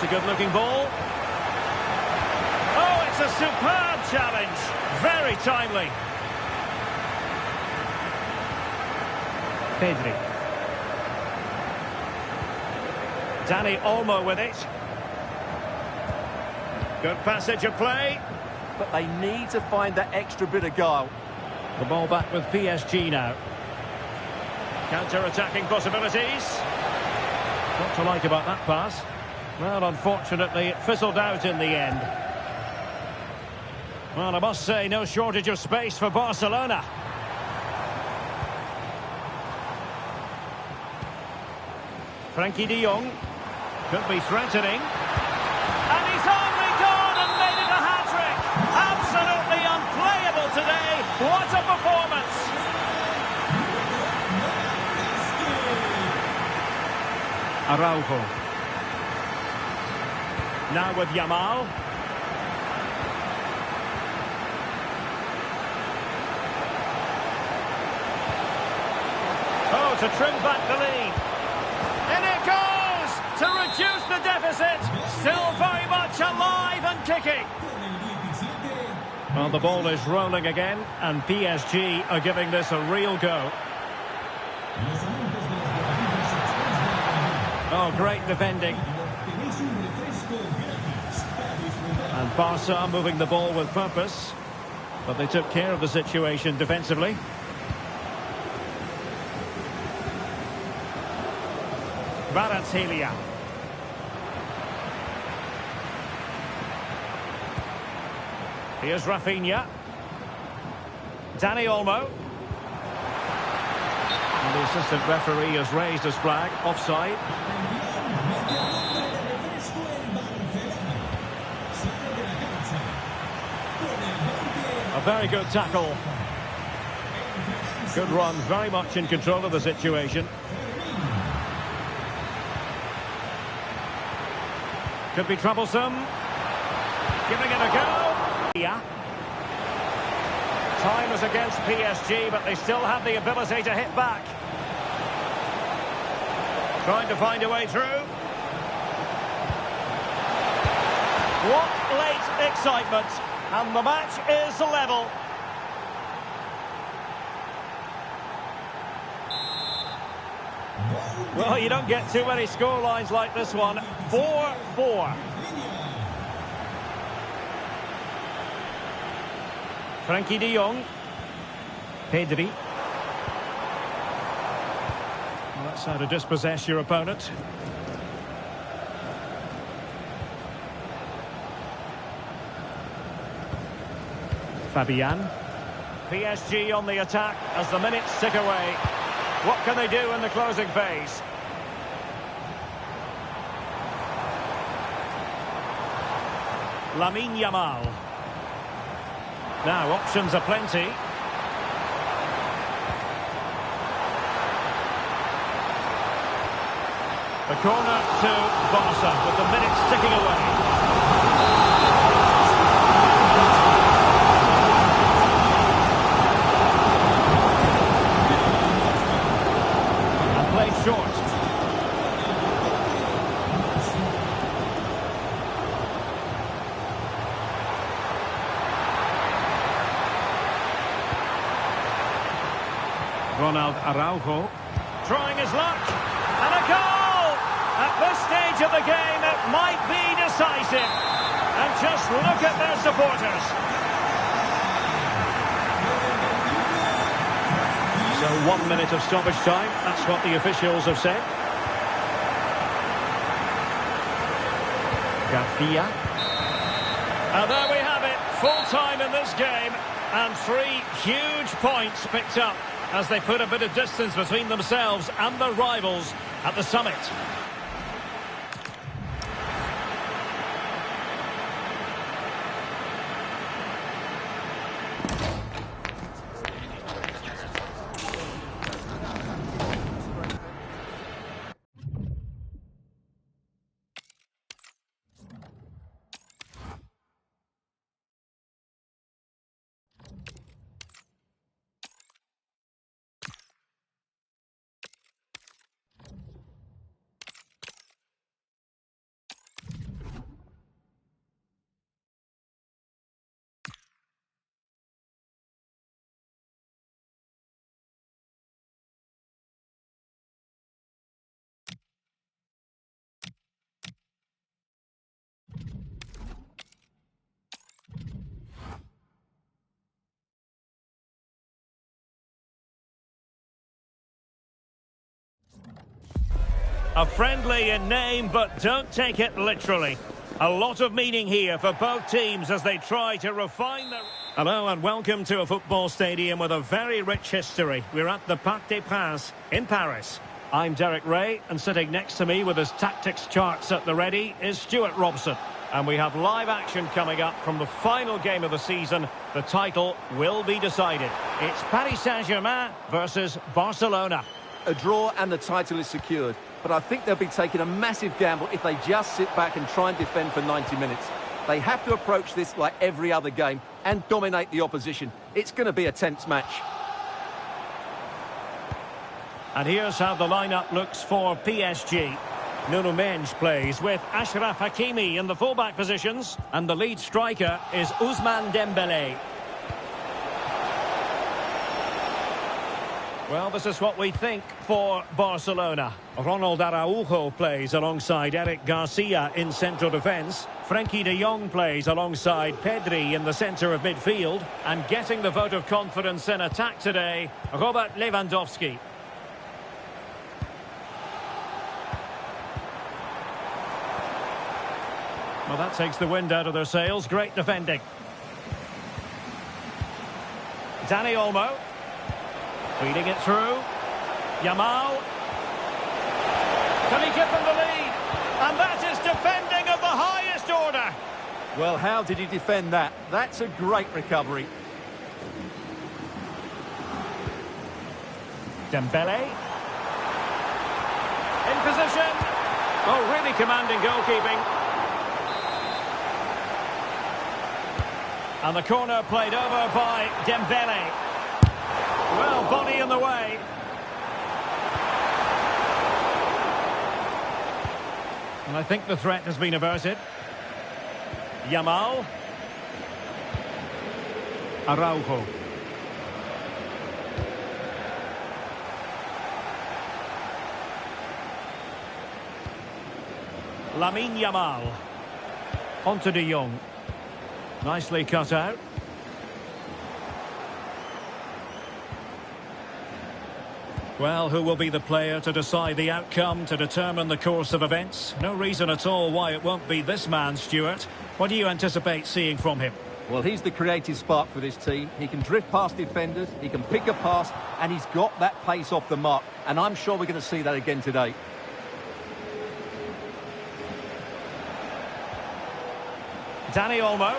Speaker 1: a good-looking ball. Oh, it's a superb challenge. Very timely. Pedri. Dani Olmo with it. Good passage of play.
Speaker 2: But they need to find that extra bit of guile.
Speaker 1: The ball back with PSG now. Counter-attacking possibilities. What to like about that pass? Well, unfortunately, it fizzled out in the end. Well, I must say, no shortage of space for Barcelona. Frenkie de Jong could be threatening. And he's only gone and made it a hat-trick. Absolutely unplayable today. What a performance. Araujo. Now with Yamal. Oh, to trim back the lead. In it goes to reduce the deficit. Still very much alive and kicking. Well, the ball is rolling again, and PSG are giving this a real go. Oh, great defending. And Barca moving the ball with purpose. But they took care of the situation defensively. Kvaratskhelia. Here's Rafinha. Dani Olmo. And the assistant referee has raised his flag. Offside. A very good tackle. Good run. Very much in control of the situation. Could be troublesome. Giving it a go. Yeah. Time is against PSG, but they still have the ability to hit back. Trying to find a way through. What late excitement. And the match is level. Well, you don't get too many scorelines like this one. 4-4. Frenkie de Jong. Pedri. Well, that's how to dispossess your opponent. Fabian. PSG on the attack as the minutes tick away. What can they do in the closing phase? Lamine Yamal. Now, options are plenty. The corner to Barca with the minutes ticking away. And played short. Ronald Araujo trying his luck, and a goal! At this stage of the game, it might be decisive. And just look at their supporters. So 1 minute of stoppage time, that's what the officials have said. Garcia. And there we have it, full time in this game, and 3 huge points picked up as they put a bit of distance between themselves and their rivals at the summit. A friendly in name, but don't take it literally. A lot of meaning here for both teams as they try to refine their... Hello and welcome to a football stadium with a very rich history. We're at the Parc des Princes in Paris. I'm Derek Ray, and sitting next to me with his tactics charts at the ready is Stuart Robson. And we have live action coming up from the final game of the season. The title will be decided. It's Paris Saint-Germain versus Barcelona.
Speaker 2: A draw and the title is secured. But I think they'll be taking a massive gamble if they just sit back and try and defend for 90 minutes. They have to approach this like every other game and dominate the opposition. It's going to be a tense match.
Speaker 1: And here's how the lineup looks for PSG. Nuno Mendes plays with Achraf Hakimi in the fullback positions. And the lead striker is Ousmane Dembélé. Well, this is what we think for Barcelona. Ronald Araujo plays alongside Eric Garcia in central defence. Frenkie de Jong plays alongside Pedri in the centre of midfield. And getting the vote of confidence in attack today, Robert Lewandowski. Well, that takes the wind out of their sails. Great defending. Dani Olmo. Feeding it through. Yamal. Can he give them the lead? And that is defending of the highest order.
Speaker 2: Well, how did he defend that? That's a great recovery.
Speaker 1: Dembele. In position. Oh, really commanding goalkeeping. And the corner played over by Dembele. Well, body in the way. And I think the threat has been averted. Yamal. Araujo. Lamine Yamal. Onto de Jong. Nicely cut out. Well, who will be the player to decide the outcome, to determine the course of events? No reason at all why it won't be this man, Stuart. What do you anticipate seeing from him?
Speaker 2: Well, he's the creative spark for this team. He can drift past defenders, he can pick a pass, and he's got that pace off the mark. And I'm sure we're going to see that again today.
Speaker 1: Dani Olmo.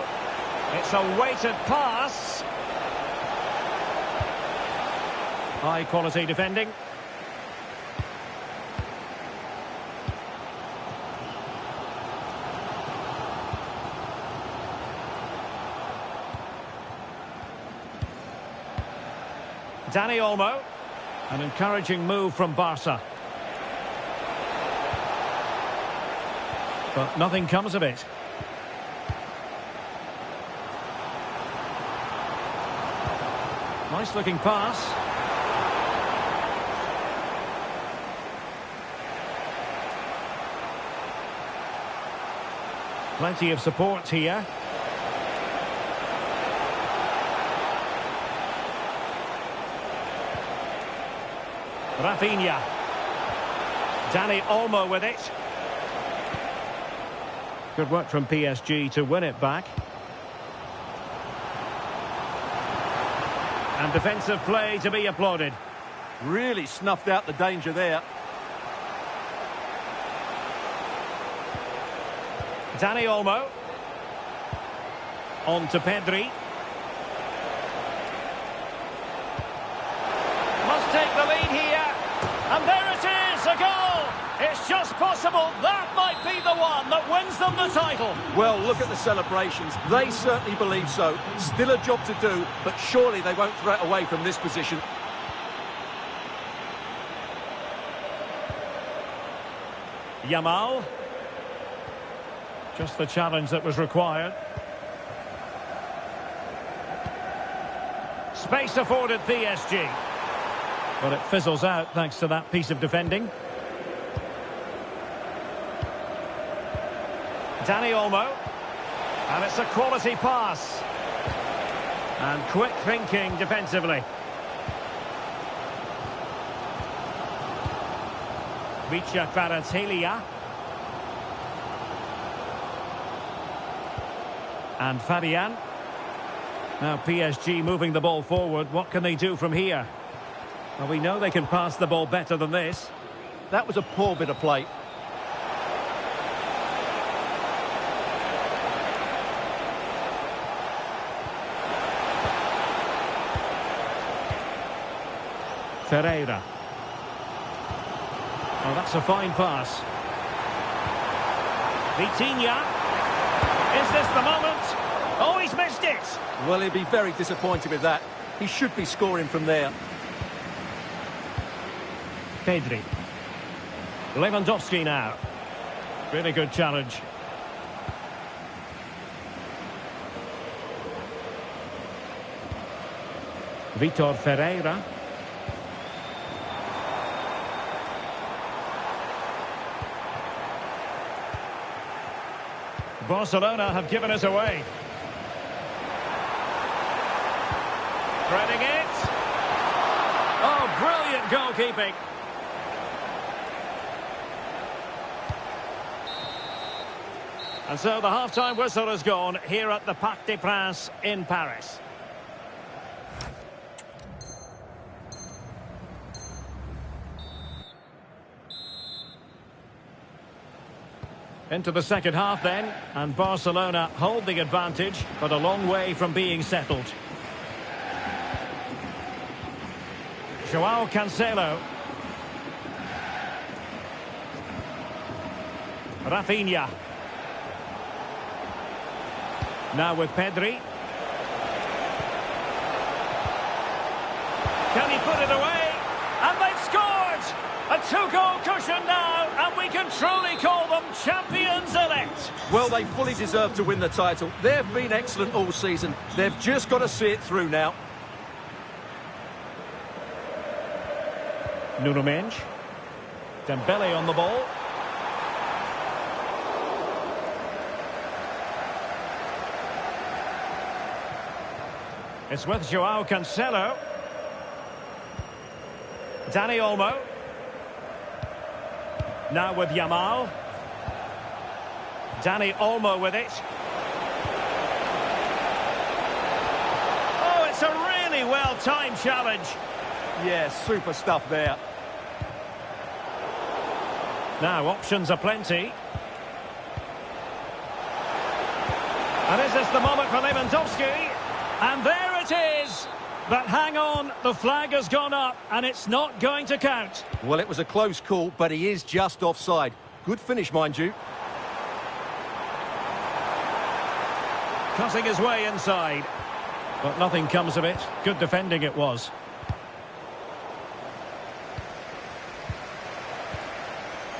Speaker 1: It's a weighted pass. High quality defending. Dani Olmo. An encouraging move from Barca. But nothing comes of it. Nice looking pass. Plenty of support here. Rafinha. Dani Olmo with it. Good work from PSG to win it back. And defensive play to be applauded.
Speaker 2: Really snuffed out the danger there.
Speaker 1: Dani Olmo. On to Pedri. Must take the lead here. And there it is, a goal. It's just possible that might be the one that wins them the title.
Speaker 2: Well, look at the celebrations. They certainly believe so. Still a job to do, but surely they won't throw it away from this position.
Speaker 1: Yamal. Just the challenge that was required. Space afforded PSG. But it fizzles out thanks to that piece of defending. Dani Olmo. And it's a quality pass. And quick thinking defensively. Vicha Kvaratskhelia. And Fabian. Now PSG moving the ball forward. What can they do from here? Well, we know they can pass the ball better than this.
Speaker 2: That was a poor bit of play.
Speaker 1: Ferreira. Oh, that's a fine pass. Vitinha. Is this the moment? Oh, he's missed it!
Speaker 2: Well, he'll be very disappointed with that. He should be scoring from there.
Speaker 1: Pedri. Lewandowski now. Really good challenge. Vitor Ferreira. Barcelona have given us away. Threading it. Oh, brilliant goalkeeping. And so the half-time whistle has gone here at the Parc des Princes in Paris. Into the second half then, and Barcelona hold the advantage, but a long way from being settled. Joao Cancelo. Rafinha. Now with Pedri. Can he put it away? And they've scored! A two-goal cushion now, and we can truly call them champions elect.
Speaker 2: Well, they fully deserve to win the title. They've been excellent all season. They've just got to see it through now.
Speaker 1: Nuno Mendes. Dembele on the ball. It's with Joao Cancelo. Dani Olmo. Now with Yamal. Dani Olmo with it. Oh, it's a really well-timed challenge.
Speaker 2: Yeah, super stuff there.
Speaker 1: Now, options are plenty. And is this the moment for Lewandowski? And there it is! But hang on, the flag has gone up and it's not going to count.
Speaker 2: Well, it was a close call, but he is just offside. Good finish, mind you.
Speaker 1: Cutting his way inside. But nothing comes of it. Good defending it was.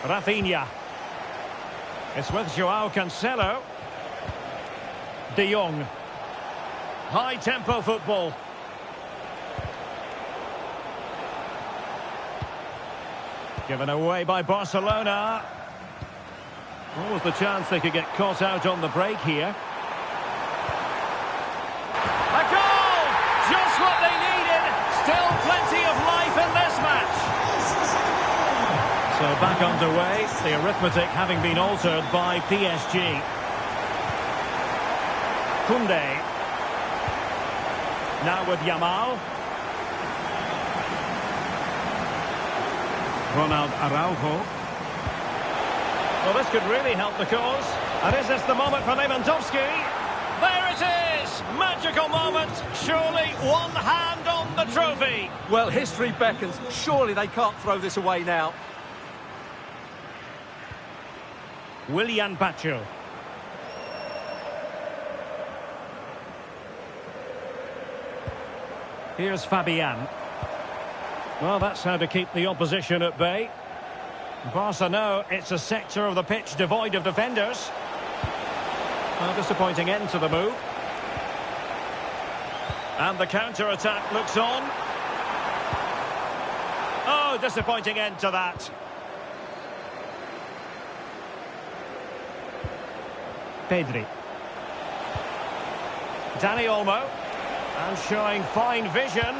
Speaker 1: Rafinha. It's with Joao Cancelo. De Jong. High-tempo football. Given away by Barcelona. What was the chance they could get caught out on the break here? A goal! Just what they needed. Still plenty of life in this match. So back underway, the arithmetic having been altered by PSG. Koundé. Now with Yamal. Ronald Araujo. Well, this could really help the cause. And is this the moment for Lewandowski? There it is! Magical moment. Surely one hand on the trophy.
Speaker 2: Well, history beckons. Surely they can't throw this away now.
Speaker 1: Willian Pacho. Here's Fabian. Well, that's how to keep the opposition at bay. Barca know it's a sector of the pitch devoid of defenders. A disappointing end to the move. And the counter-attack looks on. Oh, disappointing end to that. Pedri. Dani Olmo. And showing fine vision.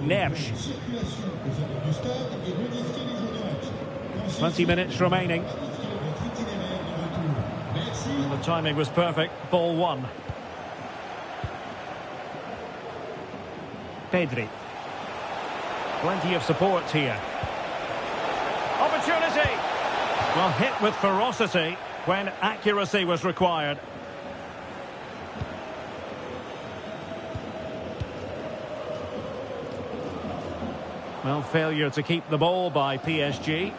Speaker 1: Neves. 20 minutes remaining. And the timing was perfect. Ball one. Pedri. Plenty of support here. Opportunity! Well, hit with ferocity when accuracy was required. Well, failure to keep the ball by PSG.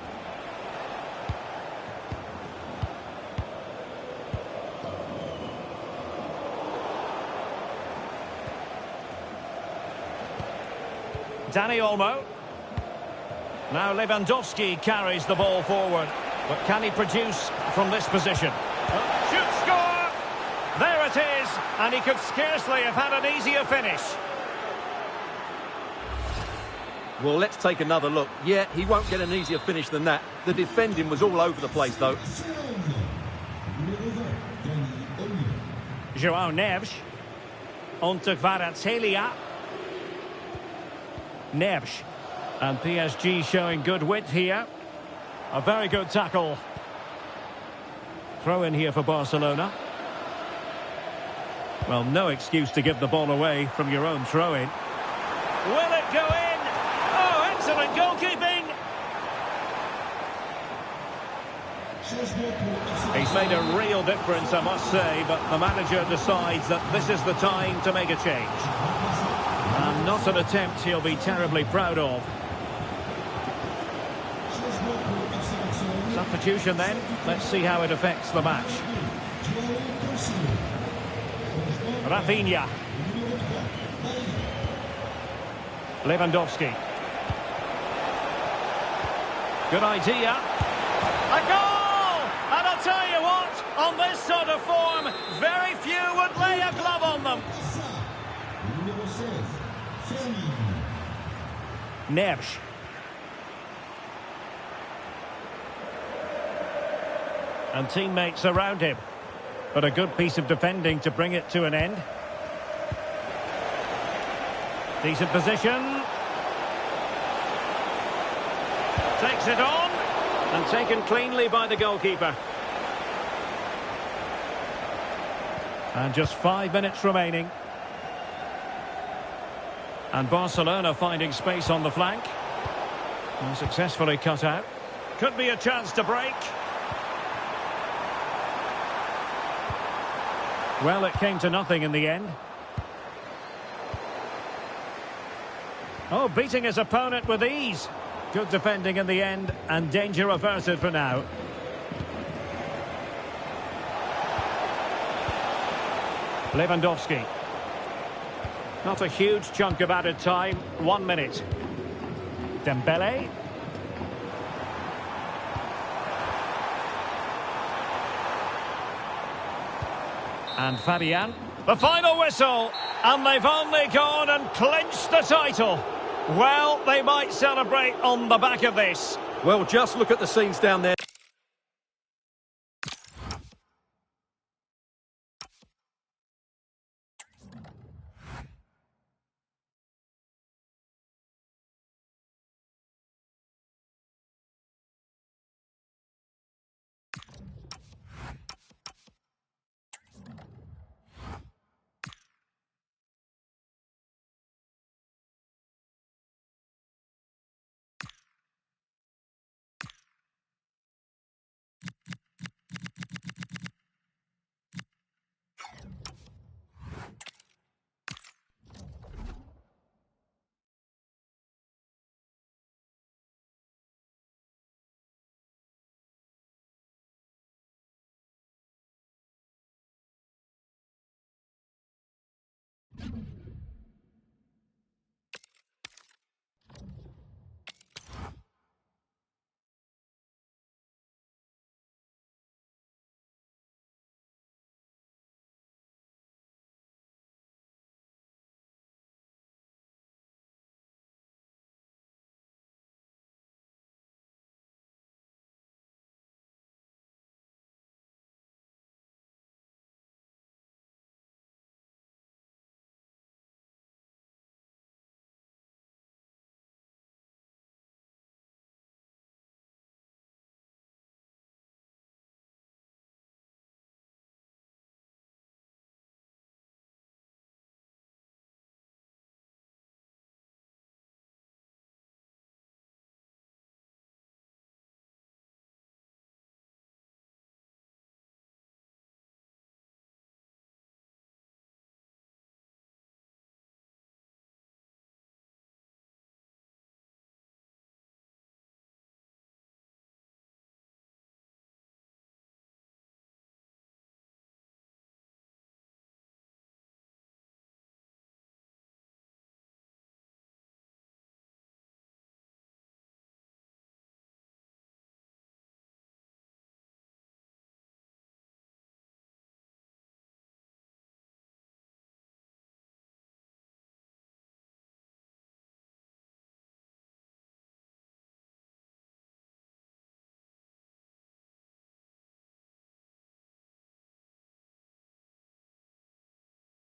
Speaker 1: Dani Olmo. Now Lewandowski carries the ball forward. But can he produce from this position? Shoot, score! There it is. And he could scarcely have had an easier finish.
Speaker 2: Well, let's take another look. Yeah, he won't get an easier finish than that. The defending was all over the place, though.
Speaker 1: João Neves. On to Kvaratskhelia. Neves. And PSG showing good width here. A very good tackle. Throw in here for Barcelona. Well, no excuse to give the ball away from your own throw-in. Will it go in? Oh, excellent goalkeeping! He's made a real difference, I must say, but the manager decides that this is the time to make a change. And not an attempt he'll be terribly proud of. Substitution then. Let's see how it affects the match. Rafinha. Lewandowski. Good idea. A goal! And I'll tell you what, on this sort of form, very few would lay a glove on them. Neves. And teammates around him. But a good piece of defending to bring it to an end. Decent position. Takes it on. And taken cleanly by the goalkeeper. And just 5 minutes remaining. And Barcelona finding space on the flank. And successfully cut out. Could be a chance to break. Well, it came to nothing in the end. Oh, beating his opponent with ease. Good defending in the end, and danger averted for now. Lewandowski. Not a huge chunk of added time. 1 minute. Dembele. And Fabian. The final whistle. And they've only gone and clinched the title. Well, they might celebrate on the back of this.
Speaker 2: Well, just look at the scenes down there.